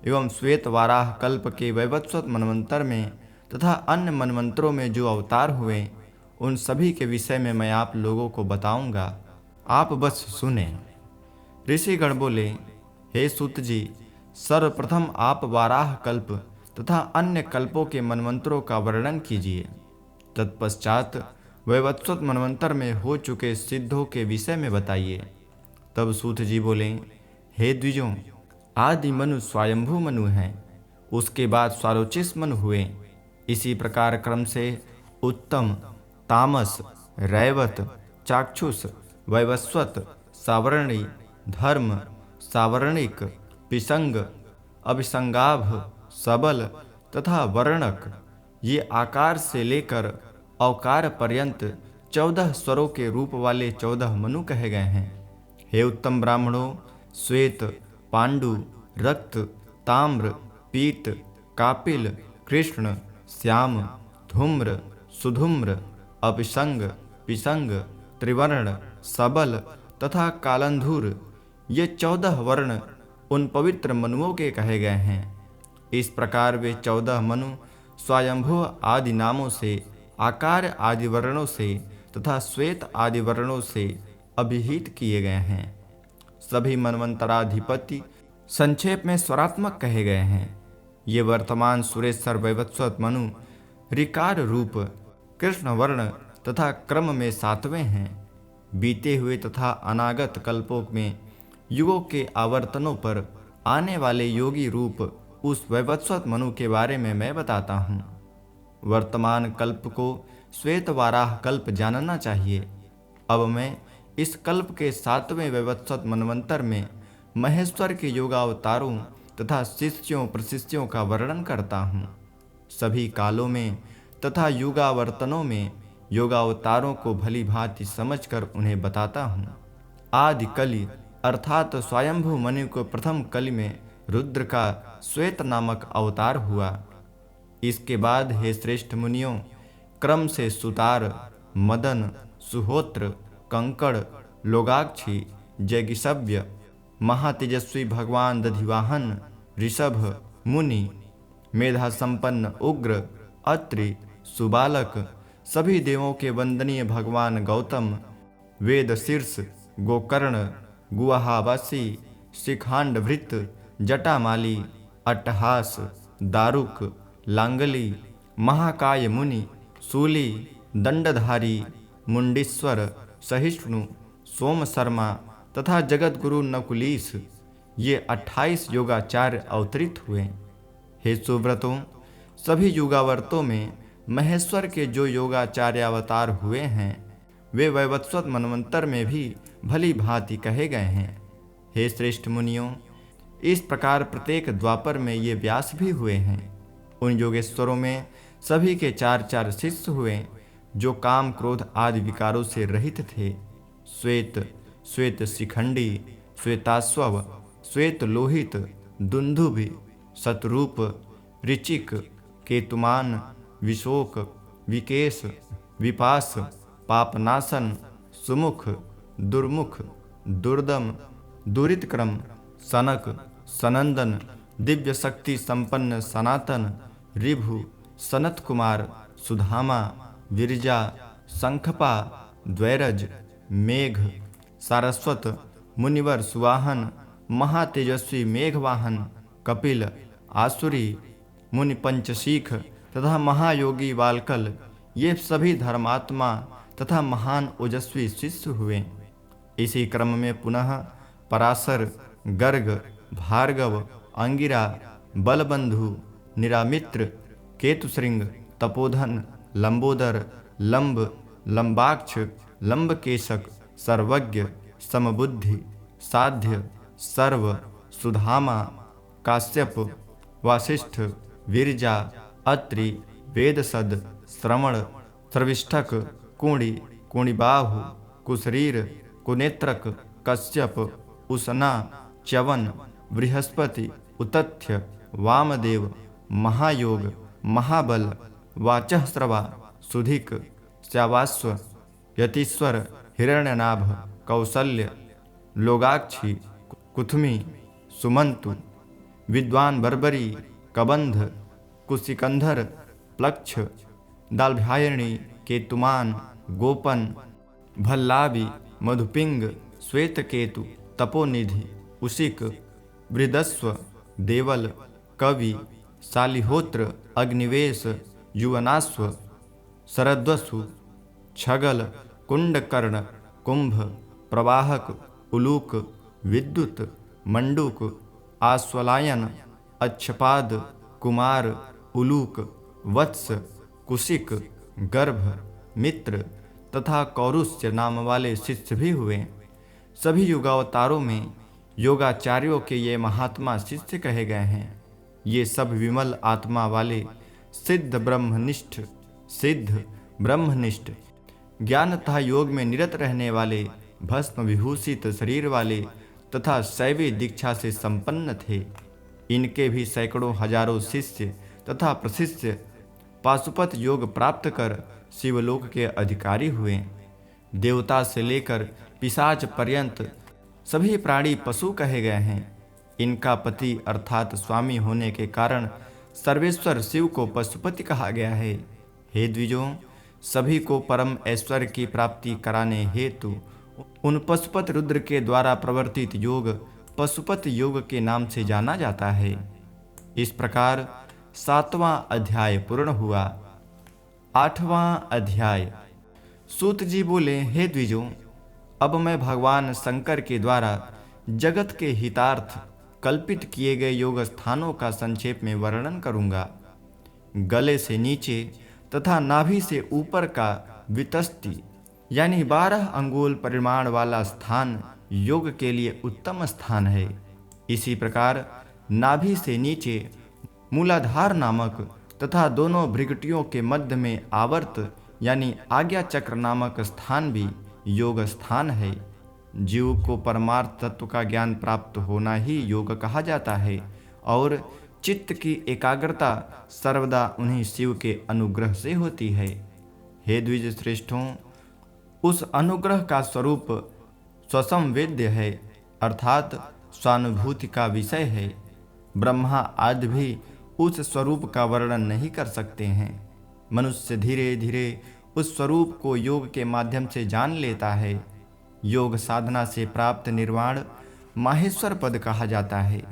एवं श्वेत वाराह कल्प के वैवस्वत मनवंतर में तथा अन्य मनवंतरों में जो अवतार हुए, उन सभी के विषय में मैं आप लोगों को बताऊंगा, आप बस सुने। ऋषिगण बोले, हे सूत जी, सर्वप्रथम आप वाराह कल्प तथा अन्य कल्पों के मनवंतरों का वर्णन कीजिए। तत्पश्चात वैवस्वत मनवंतर में हो चुके सिद्धों के विषय में बताइए। तब सूत जी बोले, हे द्विजों, आदि मनु स्वयंभू मनु हैं, उसके बाद स्वारोचिष मनु हुए। इसी प्रकार क्रम से उत्तम, तामस, रैवत, चाक्षुष, वैवस्वत, सावर्णी, धर्म, सावर्णिक, पिसंग, अभिसंगाभ, सबल तथा वर्णक, ये आकार से लेकर अवकार पर्यंत 14 स्वरों के रूप वाले 14 मनु कहे गए हैं। हे उत्तम ब्राह्मणों, श्वेत, पांडु, रक्त, ताम्र, पीत, कापिल, कृष्ण, श्याम, धूम्र, सुधूम्र, अपिसंग, पिसंग, त्रिवर्ण, सबल तथा कालंधुर, ये 14 वर्ण उन पवित्र मनुओं के कहे गए हैं। इस प्रकार वे 14 मनु स्वयंभू आदि नामों से, आकार आदि वर्णों से तथा श्वेत आदि वर्णों से अभिहित किए गए हैं। सभी मनवंतराधिपति संक्षेप में स्वरात्मक कहे गए हैं। ये वर्तमान सुरेश्वर वैवस्वत मनु ऋकार रूप कृष्ण वर्ण तथा क्रम में 7वें हैं। बीते हुए तथा अनागत कल्पों में युगों के आवर्तनों पर आने वाले योगी रूप उस वैवस्वत मनु के बारे में मैं बताता हूँ। वर्तमान कल्प को श्वेत वाराह कल्प जानना चाहिए। अब मैं इस कल्प के 7वें वैवस्वत मनवंतर में महेश्वर के योगावतारों तथा शिष्यों प्रशिष्यों का वर्णन करता हूँ। सभी कालों में तथा युगावर्तनों में योगावतारों को भली भांति समझकर उन्हें बताता हूँ। आदि कलि अर्थात स्वयंभू मनु को प्रथम कलि में रुद्र का श्वेत नामक अवतार हुआ। इसके बाद हे श्रेष्ठ मुनियों, क्रम से सुतार, मदन, सुहोत्र, कंकड़, लोगाक्षी, जैगिसव्य, महातेजस्वी भगवान दधिवाहन, ऋषभ, मुनि, मेधा संपन्न उग्र, अत्रि, सुबालक, सभी देवों के वंदनीय भगवान गौतम, वेद शीर्ष, गोकर्ण, गुवाहावासी, शिखांड भृत, जटामाली, अट्टहास, दारुक, लांगली, महाकाय मुनि, शूली, दंडधारी, मुंडीश्वर, सहिष्णु, सोम शर्मा तथा जगत गुरु नकुलीस, ये 28 योगाचार्य अवतरित हुए। हे सुव्रतों, सभी युगावर्तों में महेश्वर के जो योगाचार्य अवतार हुए हैं, वे वैवस्वत मनवंतर में भी भली भांति कहे गए हैं। हे श्रेष्ठ मुनियों, इस प्रकार प्रत्येक द्वापर में ये व्यास भी हुए हैं। उन योगेश्वरों में सभी के 4 शिष्य हुए। जो काम क्रोध आदि विकारों से रहित थे। श्वेत, श्वेत शिखंडी, श्वेतास्वव, श्वेत लोहित, दुंदुभि, शतरूप, ऋचिक, केतुमान, विशोक, विकेश, विपास, पापनाशन, सुमुख, दुर्मुख, दुर्दम, दुरितक्रम, सनक, सनंदन, दिव्य शक्ति संपन्न सनातन, ऋभु, सनत कुमार, सुधामा, विरजा, शंखपा, द्वैरज, मेघ, सारस्वत, मुनिवर सुवाहन, महातेजस्वी मेघवाहन, कपिल, आसुरी, मुनि पंचशीख तथा महायोगी बालकल, ये सभी धर्मात्मा तथा महान ओजस्वी शिष्य हुए। इसी क्रम में पुनः पराशर, गर्ग, भार्गव, अंगिरा, बलबंधु, निरामित्र, केतुश्रृंग, तपोधन, लंबोदर, लंब, लंबाक्ष, लंबकेशक, सर्वज्ञ, समबुद्धि, साध्य, सर्व, सुधामा, काश्यप, वासिष्ठ, विरजा, अत्रि, वेदसद, श्रवण, सर्विष्ठक, कुणी, कुणिबाहु, कुशरीर, कुनेत्रक, कश्यप, उशना, च्यवन, बृहस्पति, उतथ्य, वामदेव, महायोग, महाबल, वाचस्रवा, सुधिक, श्यावास्व, यतीश्वर, हिरण्यनाभ, कौसल्य, लोगाक्षी, कुथुमी, सुमंतु, विद्वान बर्बरी, कबंध, कुशिकंधर, प्लक्ष, दाल्भ्यायणी, केतुमान, गोपन, भल्लाबी, मधुपिंग, श्वेतकेतु, तपोनिधि, उशिक, वृदस्व, देवल, कवि, शालिहोत्र, अग्निवेश, युवनास्व, शरद्वसु, छगल, कुंडकर्ण, कुंभ, प्रवाहक, उलूक, विद्युत, मंडूक, आश्वलायन, अच्छपाद, कुमार, उलूक, वत्स, कुशिक, गर्भ, मित्र तथा कौरुष्य नाम वाले शिष्य भी हुए। सभी युगावतारों में योगाचार्यों के ये महात्मा शिष्य कहे गए हैं। ये सब विमल आत्मा वाले सिद्ध ब्रह्मनिष्ठ ज्ञान तथा योग में निरत रहने वाले, भस्म विभूषित शरीर वाले तथा शैवी दीक्षा से संपन्न थे। इनके भी सैकड़ों हजारों शिष्य तथा प्रशिष्य पाशुपत योग प्राप्त कर शिवलोक के अधिकारी हुए। देवता से लेकर पिशाच पर्यंत सभी प्राणी पशु कहे गए हैं। इनका पति अर्थात स्वामी होने के कारण सर्वेश्वर शिव को पशुपति कहा गया है। हे द्विजों, सभी को परम ऐश्वर्य की प्राप्ति कराने हेतु उन पशुपत रुद्र के द्वारा प्रवर्तित योग पशुपत योग के नाम से जाना जाता है। इस प्रकार 7वां अध्याय पूर्ण हुआ। 8वां अध्याय। सूत जी बोले, हे द्विजों, अब मैं भगवान शंकर के द्वारा जगत के हितार्थ कल्पित किए गए योग स्थानों का संक्षेप में वर्णन करूंगा। गले से नीचे तथा नाभि से ऊपर का वितस्ती यानी 12 अंगुल परिमाण वाला स्थान योग के लिए उत्तम स्थान है। इसी प्रकार नाभि से नीचे मूलाधार नामक तथा दोनों भृगटियों के मध्य में आवर्त यानी आज्ञा चक्र नामक स्थान भी योग स्थान है। जीव को परमार्थ तत्व का ज्ञान प्राप्त होना ही योग कहा जाता है और चित्त की एकाग्रता सर्वदा उन्हीं शिव के अनुग्रह से होती है। हे द्विज श्रेष्ठों, उस अनुग्रह का स्वरूप स्वसंवेद्य है अर्थात स्वानुभूति का विषय है। ब्रह्मा आदि भी उस स्वरूप का वर्णन नहीं कर सकते हैं। मनुष्य धीरे धीरे उस स्वरूप को योग के माध्यम से जान लेता है। योग साधना से प्राप्त निर्वाण माहेश्वर पद कहा जाता है।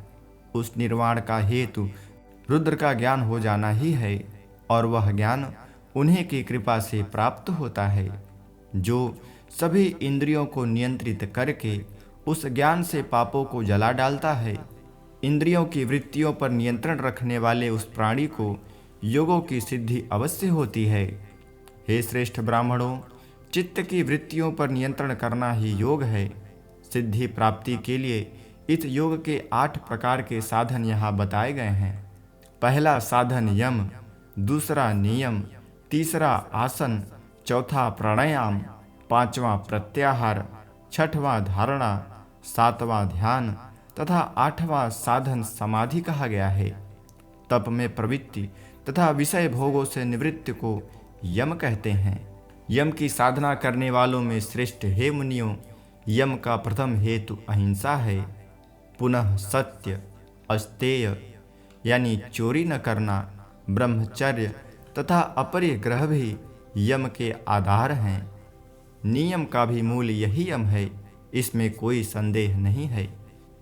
उस निर्वाण का हेतु रुद्र का ज्ञान हो जाना ही है और वह ज्ञान उन्हीं की कृपा से प्राप्त होता है, जो सभी इंद्रियों को नियंत्रित करके उस ज्ञान से पापों को जला डालता है। इंद्रियों की वृत्तियों पर नियंत्रण रखने वाले उस प्राणी को योगों की सिद्धि अवश्य होती है। हे श्रेष्ठ ब्राह्मणों, चित्त की वृत्तियों पर नियंत्रण करना ही योग है। सिद्धि प्राप्ति के लिए इस योग के 8 प्रकार के साधन यहाँ बताए गए हैं। पहला साधन यम, दूसरा नियम, तीसरा आसन, चौथा प्राणायाम, पांचवा प्रत्याहार, छठवां धारणा, सातवां ध्यान तथा आठवां साधन समाधि कहा गया है। तप में प्रवृत्ति तथा विषय भोगों से निवृत्ति को यम कहते हैं। यम की साधना करने वालों में श्रेष्ठ हे मुनियों, यम का प्रथम हेतु अहिंसा है। पुनः सत्य, अस्तेय यानी चोरी न करना, ब्रह्मचर्य तथा अपरिग्रह भी यम के आधार हैं। नियम का भी मूल यही यम है, इसमें कोई संदेह नहीं है।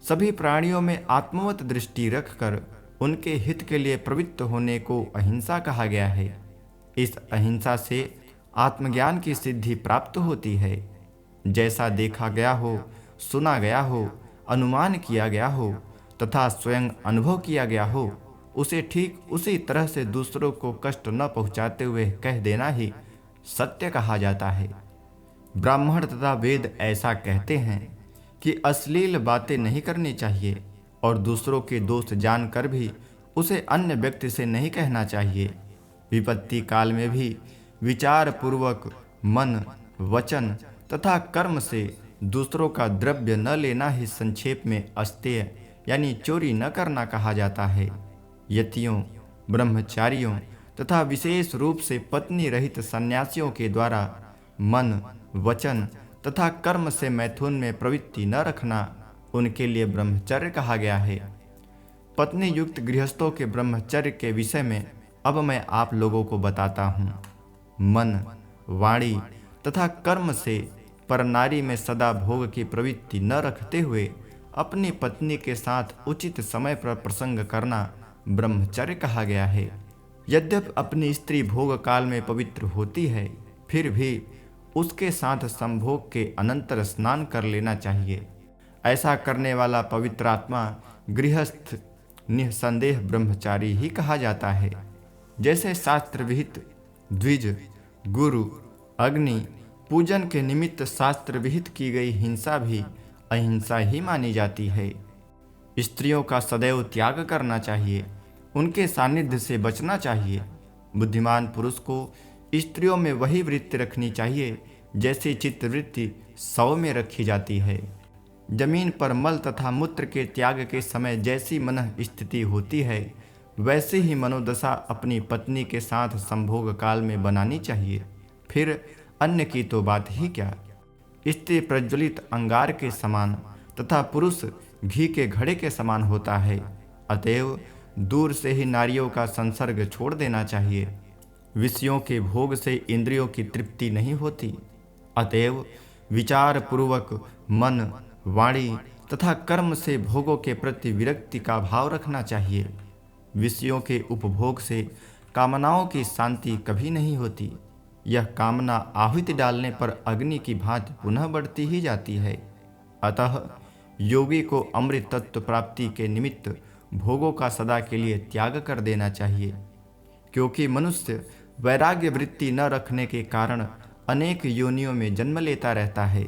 सभी प्राणियों में आत्मवत दृष्टि रखकर उनके हित के लिए प्रवृत्त होने को अहिंसा कहा गया है। इस अहिंसा से आत्मज्ञान की सिद्धि प्राप्त होती है। जैसा देखा गया हो, सुना गया हो, अनुमान किया गया हो तथा स्वयं अनुभव किया गया हो, उसे ठीक उसी तरह से दूसरों को कष्ट न पहुंचाते हुए कह देना ही सत्य कहा जाता है। ब्राह्मण तथा वेद ऐसा कहते हैं कि अश्लील बातें नहीं करनी चाहिए और दूसरों के दोष जानकर भी उसे अन्य व्यक्ति से नहीं कहना चाहिए। विपत्ति काल में भी विचार पूर्वक मन, वचन तथा कर्म से दूसरों का द्रव्य न लेना ही संक्षेप में अस्तेय यानी चोरी न करना कहा जाता है। यतियों, ब्रह्मचारियों तथा विशेष रूप से पत्नी रहित सन्यासियों के द्वारा मन, वचन तथा कर्म से मैथुन में प्रवृत्ति न रखना उनके लिए ब्रह्मचर्य कहा गया है। पत्नी युक्त गृहस्थों के ब्रह्मचर्य के विषय में अब मैं आप लोगों को बताता हूँ। मन, वाणी तथा कर्म से परनारी में सदा भोग की प्रवृत्ति न रखते हुए अपनी पत्नी के साथ उचित समय पर प्रसंग करना ब्रह्मचर्य कहा गया है। यद्यपि अपनी स्त्री भोग काल में पवित्र होती है, फिर भी उसके साथ संभोग के अनंतर स्नान कर लेना चाहिए। ऐसा करने वाला पवित्र आत्मा गृहस्थ निसंदेह ब्रह्मचारी ही कहा जाता है। जैसे शास्त्र विहित द्विज, गुरु, अग्नि पूजन के निमित्त शास्त्र विहित की गई हिंसा भी अहिंसा ही मानी जाती है। स्त्रियों का सदैव त्याग करना चाहिए, उनके सानिध्य से बचना चाहिए। बुद्धिमान पुरुष को स्त्रियों में वही वृत्ति रखनी चाहिए जैसी चित्तवृत्ति शव में रखी जाती है। जमीन पर मल तथा मूत्र के त्याग के समय जैसी मन स्थिति होती है, वैसे ही मनोदशा अपनी पत्नी के साथ संभोग काल में बनानी चाहिए। फिर अन्य की तो बात ही क्या। स्त्री प्रज्वलित अंगार के समान तथा पुरुष घी के घड़े के समान होता है। अतएव दूर से ही नारियों का संसर्ग छोड़ देना चाहिए। विषयों के भोग से इंद्रियों की तृप्ति नहीं होती। अतएव विचार पूर्वक मन, वाणी तथा कर्म से भोगों के प्रति विरक्ति का भाव रखना चाहिए। विषयों के उपभोग से कामनाओं की शांति कभी नहीं होती। यह कामना आहुति डालने पर अग्नि की भांति पुनः बढ़ती ही जाती है। अतः योगी को अमृत तत्व प्राप्ति के निमित्त भोगों का सदा के लिए त्याग कर देना चाहिए, क्योंकि मनुष्य वैराग्य वृत्ति न रखने के कारण अनेक योनियों में जन्म लेता रहता है।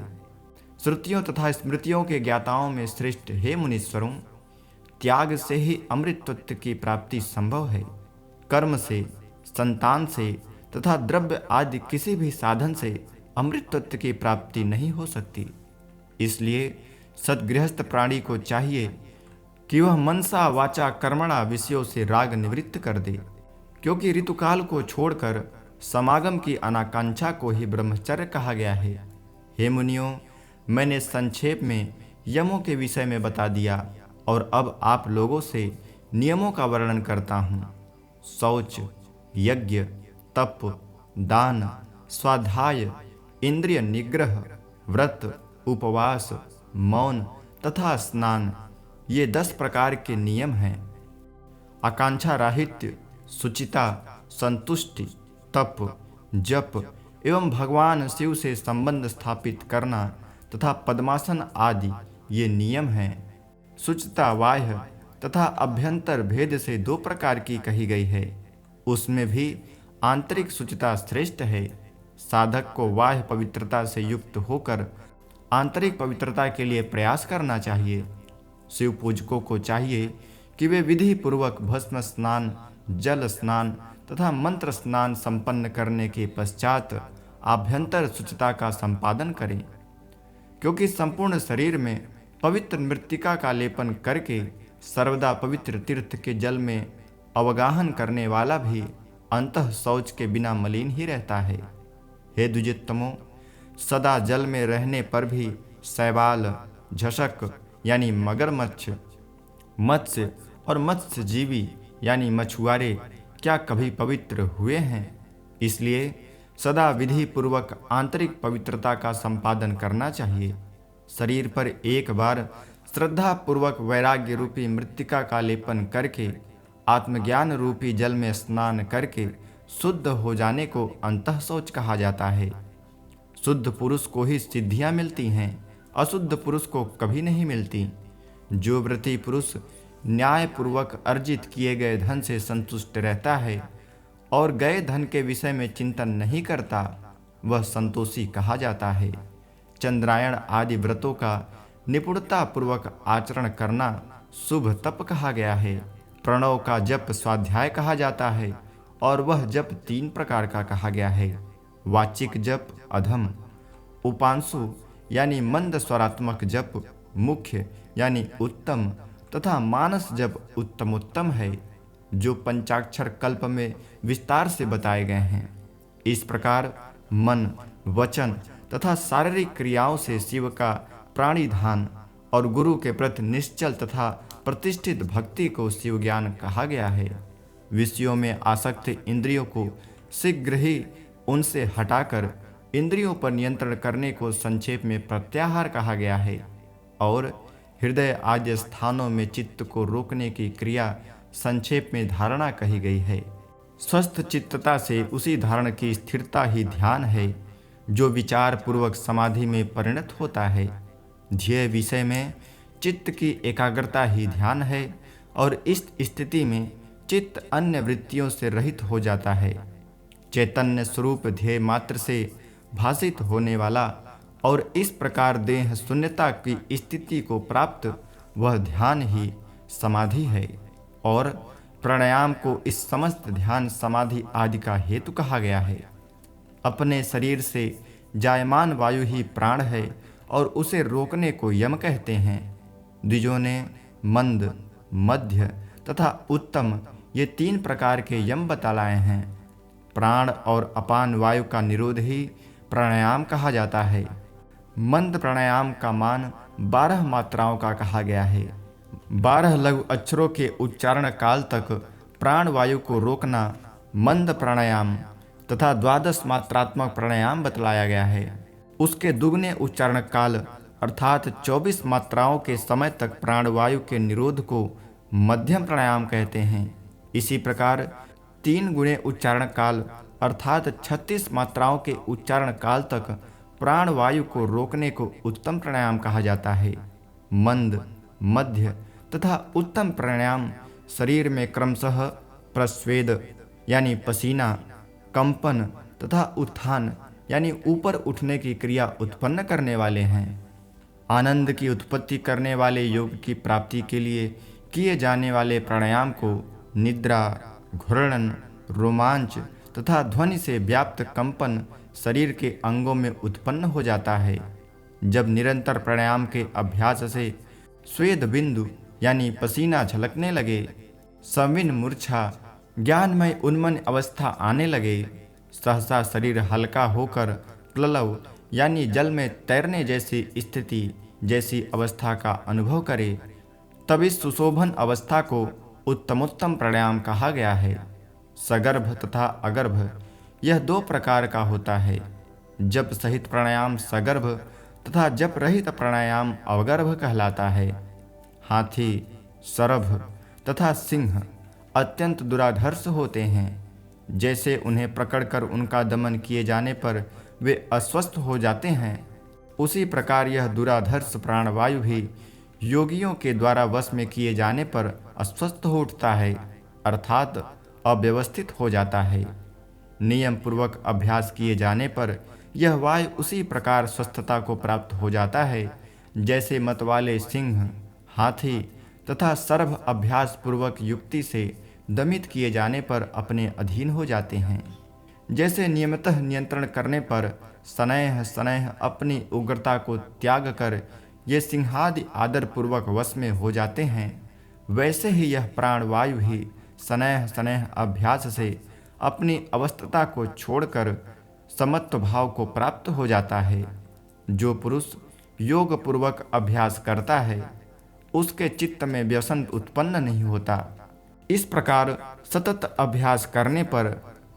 श्रुतियों तथा स्मृतियों के ज्ञाताओं में श्रेष्ठ हे मुनीश्वरों, त्याग से ही अमृत तत्व की प्राप्ति संभव है। कर्म से, संतान से तथा द्रव्य आदि किसी भी साधन से अमृत तत्व की प्राप्ति नहीं हो सकती। इसलिए सद्गृहस्थ प्राणी को चाहिए कि वह मनसा वाचा कर्मणा विषयों से राग निवृत्त कर दे, क्योंकि ऋतुकाल को छोड़कर समागम की अनाकांक्षा को ही ब्रह्मचर्य कहा गया है। हे मुनियों, मैंने संक्षेप में यमों के विषय में बता दिया और अब आप लोगों से नियमों का वर्णन करता हूँ। शौच, यज्ञ, तप, दान, स्वाध्याय, इंद्रिय निग्रह, व्रत, उपवास, मौन तथा स्नान, ये 10 प्रकार के नियम हैं। आकांक्षा राहित्य, शुचिता, संतुष्टि, तप, जप एवं भगवान शिव से संबंध स्थापित करना तथा पद्मासन आदि ये नियम हैं। शुचिता बाह्य तथा अभ्यंतर भेद से 2 प्रकार की कही गई है। उसमें भी आंतरिक शुचिता श्रेष्ठ है। साधक को बाह्य पवित्रता से युक्त होकर आंतरिक पवित्रता के लिए प्रयास करना चाहिए। शिव पूजकों को चाहिए कि वे विधि पूर्वक भस्म स्नान, जल स्नान तथा मंत्र स्नान संपन्न करने के पश्चात आभ्यंतर शुचिता का संपादन करें, क्योंकि संपूर्ण शरीर में पवित्र मृत्तिका का लेपन करके सर्वदा पवित्र तीर्थ के जल में अवगाहन करने वाला भी अंतः शौच के बिना मलिन ही रहता है। हे द्विजोत्तमों, सदा जल में रहने पर भी शैवाल, झषक यानी मगरमच्छ, मत्स्य और मत्स्यजीवी यानी मछुआरे क्या कभी पवित्र हुए हैं? इसलिए सदा विधि पूर्वक आंतरिक पवित्रता का संपादन करना चाहिए। शरीर पर एक बार श्रद्धा पूर्वक वैराग्य रूपी मृत्तिका का लेपन करके आत्मज्ञान रूपी जल में स्नान करके शुद्ध हो जाने को अंतः शौच कहा जाता है। शुद्ध पुरुष को ही सिद्धियां मिलती हैं, अशुद्ध पुरुष को कभी नहीं मिलती। जो व्रती पुरुष न्याय पूर्वक अर्जित किए गए धन से संतुष्ट रहता है और गए धन के विषय में चिंतन नहीं करता, वह संतोषी कहा जाता है। चंद्रायण आदि व्रतों का निपुणता पूर्वक आचरण करना शुभ तप कहा गया है। प्रणव का जप स्वाध्याय कहा जाता है और वह जप 3 प्रकार का कहा गया है। वाचिक जप अधम, उपांशु यानी मंद स्वरात्मक जप मुख्य यानी उत्तम तथा मानस जप उत्तमोत्तम है, जो पंचाक्षर कल्प में विस्तार से बताए गए हैं। इस प्रकार मन, वचन तथा शारीरिक क्रियाओं से शिव का प्राणिधान और गुरु के प्रति निश्चल तथा प्रतिष्ठित भक्ति को शिव ज्ञान कहा गया है। विषयों में आसक्त इंद्रियों को शीघ्र ही उनसे हटाकर इंद्रियों पर नियंत्रण करने को संक्षेप में प्रत्याहार कहा गया है और हृदय आदि स्थानों में चित्त को रोकने की क्रिया संक्षेप में धारणा कही गई है। स्वस्थ चित्तता से उसी धारण की स्थिरता ही ध्यान है, जो विचार पूर्वक समाधि में परिणत होता है। ध्येय विषय में चित्त की एकाग्रता ही ध्यान है और इस स्थिति में चित्त अन्य वृत्तियों से रहित हो जाता है। चैतन्य स्वरूप ध्येय मात्र से भाषित होने वाला और इस प्रकार देह शून्यता की स्थिति को प्राप्त वह ध्यान ही समाधि है और प्राणायाम को इस समस्त ध्यान समाधि आदि का हेतु कहा गया है। अपने शरीर से जायमान वायु ही प्राण है और उसे रोकने को यम कहते हैं। द्विजों ने मंद, मध्य तथा उत्तम ये 3 प्रकार के यम बतलाए हैं। प्राण और अपान वायु का निरोध ही प्राणायाम कहा जाता है। मंद प्राणायाम का मान 12 मात्राओं का कहा गया है। 12 लघु अक्षरों के उच्चारण काल तक प्राण वायु को रोकना मंद प्राणायाम तथा 12 मात्रात्मक प्राणायाम बतलाया गया है। उसके दुगने उच्चारण काल अर्थात 24 मात्राओं के समय तक प्राणवायु के निरोध को मध्यम प्राणायाम कहते हैं। इसी प्रकार 3 गुणे उच्चारण काल अर्थात 36 मात्राओं के उच्चारण काल तक प्राणवायु को रोकने को उत्तम प्राणायाम कहा जाता है। मंद, मध्य तथा उत्तम प्राणायाम शरीर में क्रमशः प्रस्वेद यानी पसीना, कंपन तथा उत्थान यानी ऊपर उठने की क्रिया उत्पन्न करने वाले हैं। आनंद की उत्पत्ति करने वाले योग की प्राप्ति के लिए किए जाने वाले प्राणायाम को निद्रा, घूर्णन, रोमांच तथा ध्वनि से व्याप्त कंपन शरीर के अंगों में उत्पन्न हो जाता है। जब निरंतर प्राणायाम के अभ्यास से स्वेद बिंदु यानी पसीना झलकने लगे, संविन मूर्छा, ज्ञानमय उन्मन अवस्था आने लगे, सहसा शरीर हल्का होकर प्ललव यानी जल में तैरने जैसी स्थिति जैसी अवस्था का अनुभव करे, तब इस सुशोभन अवस्था को उत्तमोत्तम प्राणायाम कहा गया है। सगर्भ तथा अगर्भ यह 2 प्रकार का होता है। जप सहित प्राणायाम सगर्भ तथा जप रहित प्राणायाम अवगर्भ कहलाता है। हाथी, सरभ तथा सिंह अत्यंत दुराधर्ष होते हैं। जैसे उन्हें पकड़कर उनका दमन किए जाने पर वे अस्वस्थ हो जाते हैं, उसी प्रकार यह दुराधर्ष प्राणवायु भी योगियों के द्वारा वश में किए जाने पर अस्वस्थ हो उठता है अर्थात अव्यवस्थित हो जाता है। नियम पूर्वक अभ्यास किए जाने पर यह वायु उसी प्रकार स्वस्थता को प्राप्त हो जाता है जैसे मतवाले सिंह, हाथी तथा सर्व अभ्यास पूर्वक युक्ति से दमित किए जाने पर अपने अधीन हो जाते हैं। जैसे नियमितः नियंत्रण करने पर शनैः शनैः अपनी उग्रता को त्याग कर ये सिंहादि आदर पूर्वक वश में हो जाते हैं, वैसे ही यह प्राणवायु ही शनैः शनैः अभ्यास से अपनी अवस्थता को छोड़कर समत्व भाव को प्राप्त हो जाता है। जो पुरुष योग पूर्वक अभ्यास करता है उसके चित्त में व्यसन उत्पन्न नहीं होता। इस प्रकार सतत अभ्यास करने पर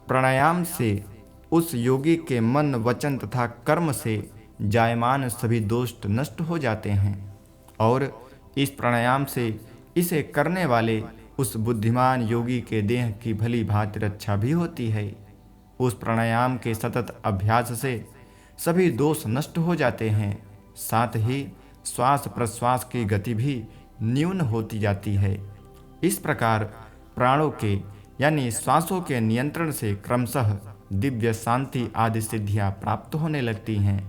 प्राणायाम से उस योगी के मन वचन तथा कर्म से जायमान सभी दोष नष्ट हो जाते हैं और इस प्राणायाम से इसे करने वाले उस बुद्धिमान योगी के देह की भली भांति रक्षा भी होती है। उस प्राणायाम के सतत अभ्यास से सभी दोष नष्ट हो जाते हैं, साथ ही श्वास प्रश्वास की गति भी न्यून होती जाती है। इस प्रकार प्राणों के यानी श्वासों के नियंत्रण से क्रमशः दिव्य शांति आदि सिद्धियां प्राप्त होने लगती हैं।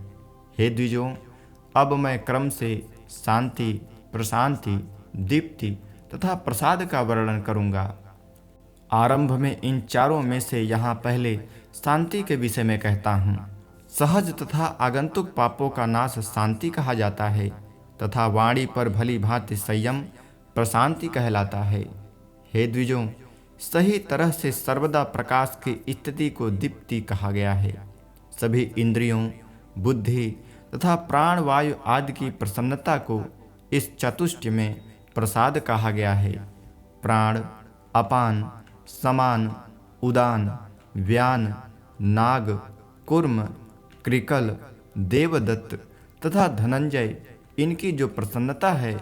हे द्विजों, अब मैं क्रम से शांति, प्रशांति, दीप्ति तथा प्रसाद का वर्णन करूंगा। आरंभ में इन चारों में से यहाँ पहले शांति के विषय में कहता हूँ। सहज तथा आगंतुक पापों का नाश शांति कहा जाता है तथा वाणी पर भली भांति संयम प्रशांति कहलाता है। हे द्विजों, सही तरह से सर्वदा प्रकाश की स्थिति को दीप्ति कहा गया है। सभी इंद्रियों, बुद्धि तथा प्राण वायु आदि की प्रसन्नता को इस चतुष्टय में प्रसाद कहा गया है। प्राण, अपान, समान, उदान, व्यान, नाग, कुर्म, कृकल, देवदत्त तथा धनंजय, इनकी जो प्रसन्नता है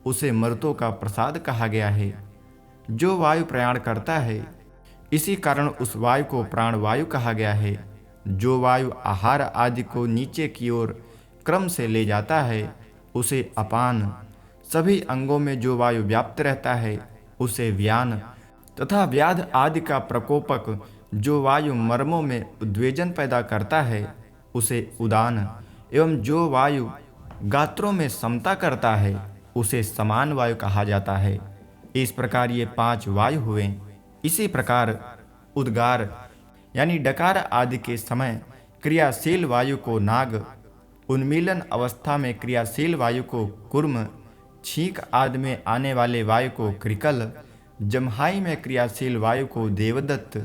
उसे मर्तों का प्रसाद कहा गया है। जो वायु प्रयाण करता है, इसी कारण उस वायु को प्राण वायु कहा गया है। जो वायु आहार आदि को नीचे की ओर क्रम से ले जाता है उसे अपान, सभी अंगों में जो वायु व्याप्त रहता है उसे व्यान तथा व्याध आदि का प्रकोपक जो वायु मर्मों में उद्वेजन पैदा करता है उसे उदान, एवं जो वायु गात्रों में समता करता है उसे समान वायु कहा जाता है। इस प्रकार ये 5 वायु हुए। इसी प्रकार उद्गार यानी डकार आदि के समय क्रियाशील वायु को नाग, उन्मीलन अवस्था में क्रियाशील वायु को कुर्म, छींक आदि में आने वाले वायु को कृकल, जम्हाई में क्रियाशील वायु को देवदत्त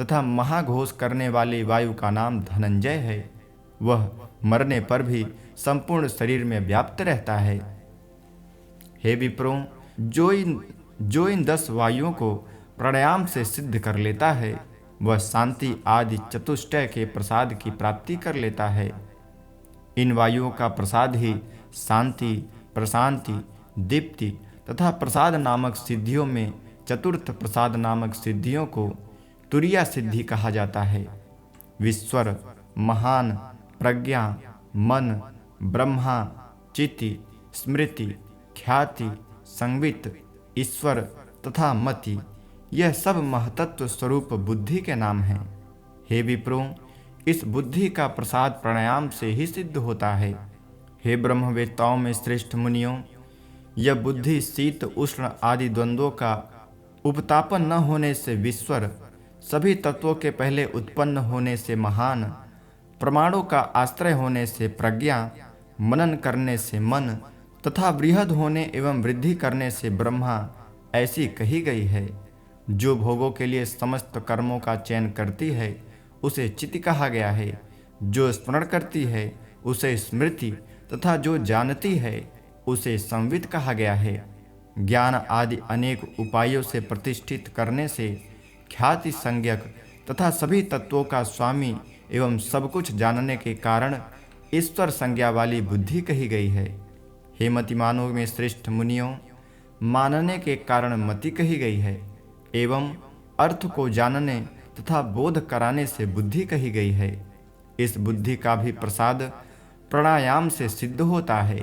तथा महाघोष करने वाली वायु का नाम धनंजय है। वह मरने पर भी संपूर्ण शरीर में व्याप्त रहता है। हे विप्रों, जो इन 10 वायुओं को प्राणायाम से सिद्ध कर लेता है वह शांति आदि चतुष्टय के प्रसाद की प्राप्ति कर लेता है। इन वायुओं का प्रसाद ही शांति, प्रशांति, दीप्ति तथा प्रसाद नामक सिद्धियों में चतुर्थ प्रसाद नामक सिद्धियों को तुरिया सिद्धि कहा जाता है। विश्वर, महान, प्रज्ञा, मन, ब्रह्मा, चिति, स्मृति, ख्याति, संवित, ईश्वर तथा मति, यह सब महतत्व स्वरूप बुद्धि के नाम हैं। हे विप्रों, इस बुद्धि का प्रसाद प्राणायाम से ही सिद्ध होता है। हे ब्रह्मवेत्ताओं में श्रेष्ठ मुनियों, यह बुद्धि शीत उष्ण आदि द्वंद्वों का उपतापन न होने से विश्वर, सभी तत्वों के पहले उत्पन्न होने से महान, प्रमाणों का आश्रय होने से प्रज्ञा, मनन करने से मन तथा बृहद होने एवं वृद्धि करने से ब्रह्मा ऐसी कही गई है। जो भोगों के लिए समस्त कर्मों का चयन करती है उसे चित्त कहा गया है। जो स्मरण करती है उसे स्मृति तथा जो जानती है उसे संवित कहा गया है। ज्ञान आदि अनेक उपायों से प्रतिष्ठित करने से ख्याति संज्ञक तथा सभी तत्वों का स्वामी एवं सब कुछ जानने के कारण ईश्वर संज्ञा वाली बुद्धि कही गई है। हे मतिमानों में श्रेष्ठ मुनियों, मानने के कारण मति कही गई है एवं अर्थ को जानने तथा बोध कराने से बुद्धि कही गई है। इस बुद्धि का भी प्रसाद प्राणायाम से सिद्ध होता है।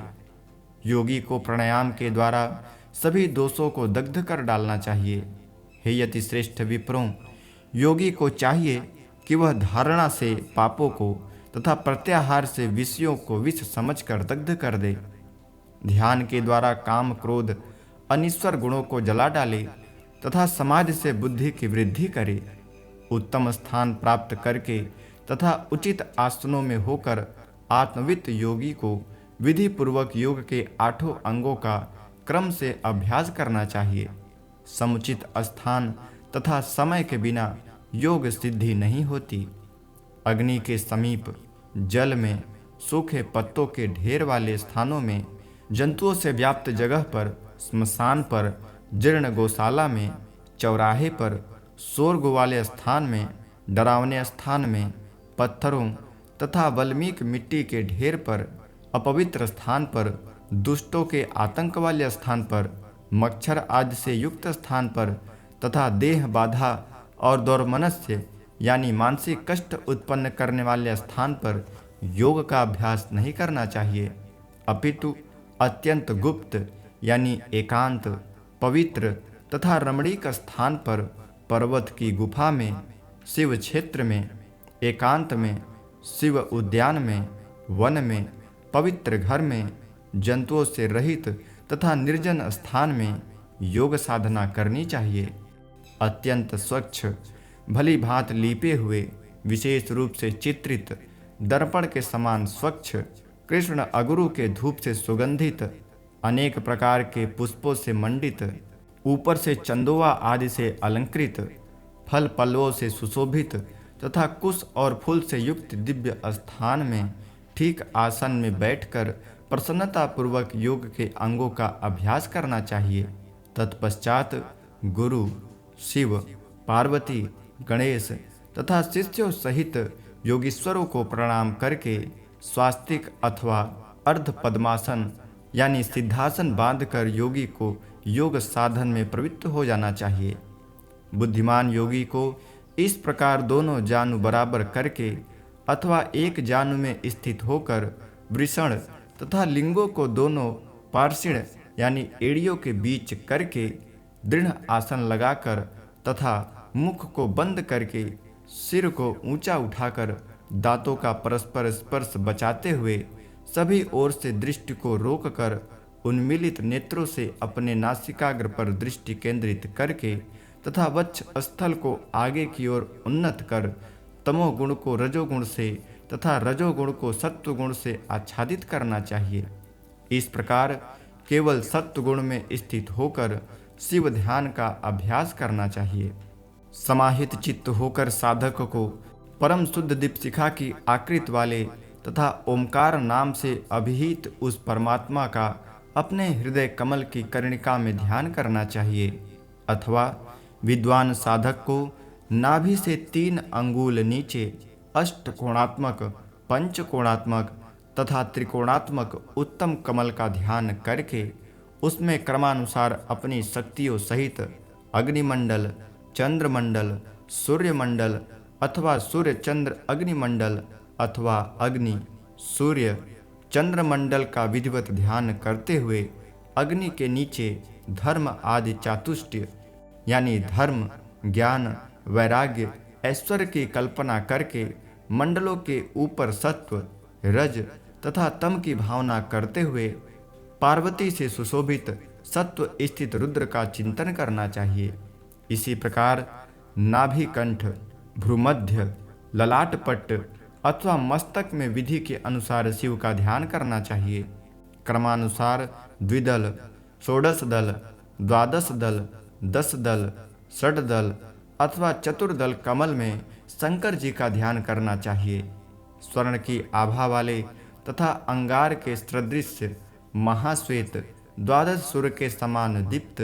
योगी को प्राणायाम के द्वारा सभी दोषों को दग्ध कर डालना चाहिए। हे यति श्रेष्ठ विप्रों, योगी को चाहिए कि वह धारणा से पापों को तथा प्रत्याहार से विषयों को विष समझकर दग्ध कर दे। ध्यान के द्वारा काम, क्रोध, अनिश्वर गुणों को जला डाले तथा समाधि से बुद्धि की वृद्धि करे। उत्तम स्थान प्राप्त करके तथा उचित आसनों में होकर आत्मवित्त योगी को विधि पूर्वक योग के 8 अंगों का क्रम से अभ्यास करना चाहिए। समुचित स्थान तथा समय के बिना योग सिद्धि नहीं होती। अग्नि के समीप, जल में, सूखे पत्तों के ढेर वाले स्थानों में, जंतुओं से व्याप्त जगह पर, स्मशान पर, जीर्ण गौशाला में, चौराहे पर, शोरग वाले स्थान में, डरावने स्थान में, पत्थरों तथा वल्मीक मिट्टी के ढेर पर, अपवित्र स्थान पर, दुष्टों के आतंक वाले स्थान पर, मच्छर आदि से युक्त स्थान पर तथा देह बाधा और दौर्मनस्य यानी मानसिक कष्ट उत्पन्न करने वाले स्थान पर योग का अभ्यास नहीं करना चाहिए, अपितु अत्यंत गुप्त यानी एकांत, पवित्र तथा रमणीक स्थान पर, पर्वत की गुफा में, शिव क्षेत्र में, एकांत में, शिव उद्यान में, वन में, पवित्र घर में, जंतुओं से रहित तथा निर्जन स्थान में योग साधना करनी चाहिए। अत्यंत स्वच्छ, भली भांत लीपे हुए, विशेष रूप से चित्रित, दर्पण के समान स्वच्छ, कृष्ण अगुरु के धूप से सुगंधित, अनेक प्रकार के पुष्पों से मंडित, ऊपर से चंदोवा आदि से अलंकृत, फल पल्लवों से सुशोभित तथा कुश और फूल से युक्त दिव्य स्थान में ठीक आसन में बैठकर प्रसन्नता पूर्वक योग के अंगों का अभ्यास करना चाहिए। तत्पश्चात गुरु, शिव, पार्वती, गणेश तथा शिष्यों सहित योगीश्वरों को प्रणाम करके स्वास्तिक अथवा अर्ध पद्मासन यानी सिद्धासन बांधकर योगी को योग साधन में प्रवृत्त हो जाना चाहिए। बुद्धिमान योगी को इस प्रकार दोनों जानु बराबर करके अथवा एक जानु में स्थित होकर वृषण तथा लिंगों को दोनों पार्श्व यानी एड़ियों के बीच करके दृढ़ आसन लगाकर तथा मुख को बंद करके सिर को ऊंचा उठाकर दांतों का परस्पर स्पर्श बचाते हुए सभी ओर से दृष्टि को रोककर उन्मीलित नेत्रों से अपने नासिकाग्र पर दृष्टि केंद्रित करके तथा वक्ष स्थल को आगे की ओर उन्नत कर तमोगुण को रजोगुण से तथा रजोगुण को सत्वगुण से आच्छादित करना चाहिए। इस प्रकार केवल सत्वगुण में स्थित होकर शिव ध्यान का अभ्यास करना चाहिए। समाहित चित्त होकर साधक को परम शुद्ध दीपशिखा की आकृति वाले तथा ओमकार नाम से अभिहित उस परमात्मा का अपने हृदय कमल की कर्णिका में ध्यान करना चाहिए, अथवा विद्वान साधक को नाभि से 3 अंगुल नीचे अष्टकोणात्मक, पंचकोणात्मक तथा त्रिकोणात्मक उत्तम कमल का ध्यान करके उसमें क्रमानुसार अपनी शक्तियों सहित अग्निमंडल, चंद्रमंडल, सूर्यमंडल अथवा सूर्य चंद्र अग्निमंडल अथवा अग्नि, सूर्य, चंद्रमंडल का विधिवत ध्यान करते हुए अग्नि के नीचे धर्म आदि चातुष्टय यानी धर्म, ज्ञान, वैराग्य, ऐश्वर्य की कल्पना करके मंडलों के ऊपर सत्व, रज तथा तम की भावना करते हुए पार्वती से सुशोभित सत्व स्थित रुद्र का चिंतन करना चाहिए। इसी प्रकार नाभि कंठ, भ्रूमध्य, ललाट पट्ट अथवा मस्तक में विधि के अनुसार शिव का ध्यान करना चाहिए। क्रमानुसार द्विदल, षोडश दल, द्वादश दल, 10 दल, षड दल अथवा चतुर्दल कमल में शंकर जी का ध्यान करना चाहिए। स्वर्ण की आभा वाले तथा अंगार के सदृश महाश्वेत, 12 सूर्य के समान दीप्त,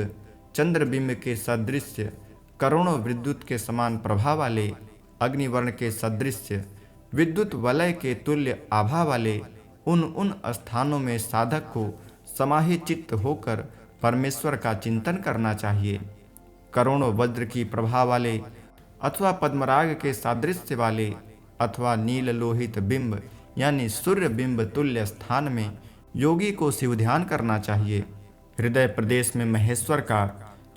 चंद्रबिंब के सदृश, करोड़ों विद्युत के समान प्रभा वाले, अग्निवर्ण के सदृश, विद्युत वलय के तुल्य आभा वाले उन स्थानों में साधक को समाहित चित्त होकर परमेश्वर का चिंतन करना चाहिए। करोड़ों वज्र की प्रभा वाले अथवा पद्मराग के सादृश्य वाले अथवा नील लोहित बिंब यानी सूर्य बिंब तुल्य स्थान में योगी को शिव ध्यान करना चाहिए। हृदय प्रदेश में महेश्वर का,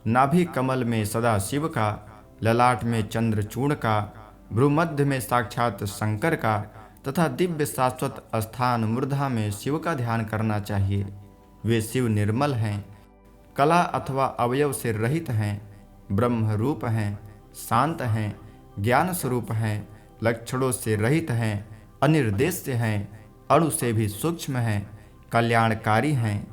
नाभि कमल में सदा शिव का, ललाट में चंद्रचूर्ण का, भ्रूमध्य में साक्षात शंकर का तथा दिव्य शाश्वत स्थान मूर्धा में शिव का ध्यान करना चाहिए। वे शिव निर्मल हैं, कला अथवा अवयव से रहित हैं, ब्रह्म रूप हैं, शांत हैं, ज्ञान स्वरूप हैं, लक्षणों से रहित हैं, अनिर्देश्य हैं, अणु से भी सूक्ष्म हैं, कल्याणकारी हैं,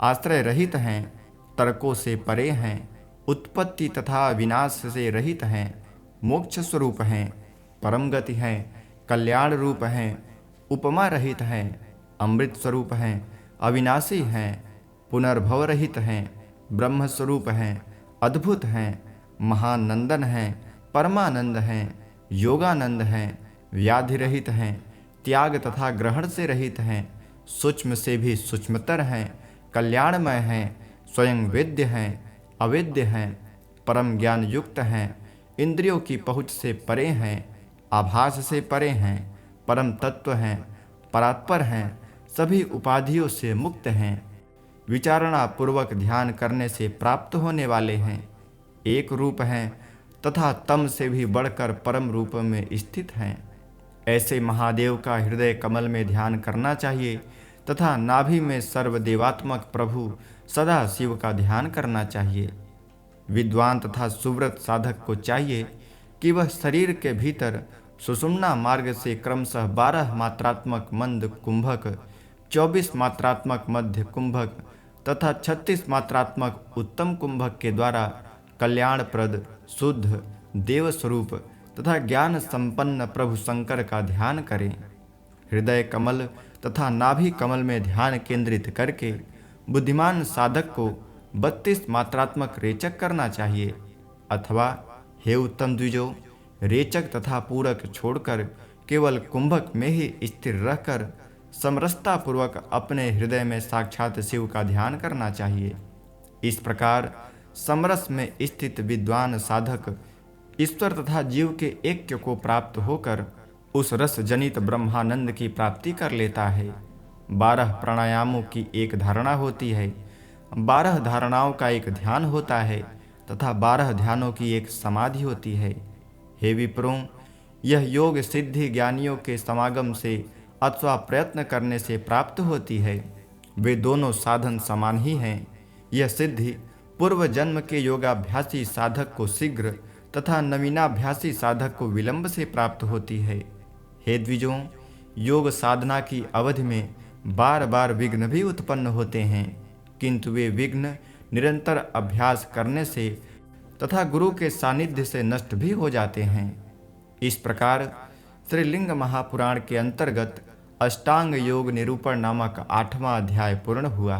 आश्रय रहित हैं, तर्कों से परे हैं, उत्पत्ति तथा विनाश से रहित हैं, मोक्ष स्वरूप हैं, परम गति हैं, कल्याण रूप हैं, उपमा रहित हैं, अमृत स्वरूप हैं, अविनाशी हैं, पुनर्भव रहित हैं, ब्रह्म स्वरूप हैं, अद्भुत हैं, महानंदन हैं, परमानंद हैं, योगानंद हैं, व्याधि रहित हैं, त्याग तथा ग्रहण से रहित हैं, सूक्ष्म से भी सूक्ष्मतर हैं, कल्याणमय हैं, स्वयं वेद्य हैं, अवेद्य हैं, परम ज्ञान युक्त हैं, इंद्रियों की पहुँच से परे हैं, आभास से परे हैं, परम तत्व हैं, परात्पर हैं, सभी उपाधियों से मुक्त हैं, विचारणा पूर्वक ध्यान करने से प्राप्त होने वाले हैं, एक रूप हैं तथा तम से भी बढ़कर परम रूप में स्थित हैं। ऐसे महादेव का हृदय कमल में ध्यान करना चाहिए तथा नाभि में सर्वदेवात्मक प्रभु सदा शिव का ध्यान करना चाहिए। विद्वान तथा सुव्रत साधक को चाहिए कि वह शरीर के भीतर सुषुम्ना मार्ग से क्रमशः 12 मात्रात्मक मंद कुंभक, 24 मात्रात्मक मध्य कुंभक तथा 36 मात्रात्मक उत्तम कुंभक के द्वारा कल्याणप्रद शुद्ध देव स्वरूप तथा ज्ञान संपन्न प्रभु शंकर का ध्यान करें। हृदय कमल तथा नाभि कमल में ध्यान केंद्रित करके बुद्धिमान साधक को 32 मात्रात्मक रेचक करना चाहिए, अथवा हे उत्तम द्विजों, रेचक तथा पूरक छोड़कर केवल कुंभक में ही स्थिर रहकर समरसता पूर्वक अपने हृदय में साक्षात शिव का ध्यान करना चाहिए। इस प्रकार समरस में स्थित विद्वान साधक ईश्वर तथा जीव के ऐक्य को प्राप्त होकर उस रस जनित ब्रह्मानंद की प्राप्ति कर लेता है। 12 प्राणायामों की एक धारणा होती है, 12 धारणाओं का एक ध्यान होता है तथा 12 ध्यानों की एक समाधि होती है। हे विप्रों, यह योग सिद्धि ज्ञानियों के समागम से अथवा प्रयत्न करने से प्राप्त होती है। वे दोनों साधन समान ही हैं। यह सिद्धि पूर्व जन्म के योगाभ्यासी साधक को शीघ्र तथा नवीनाभ्यासी साधक को विलंब से प्राप्त होती है। हे द्विजों, योग साधना की अवधि में बार बार विघ्न भी उत्पन्न होते हैं, किंतु वे विघ्न निरंतर अभ्यास करने से तथा गुरु के सानिध्य से नष्ट भी हो जाते हैं। इस प्रकार श्री लिंग महापुराण के अंतर्गत अष्टांग योग निरूपण नामक 8वां अध्याय पूर्ण हुआ।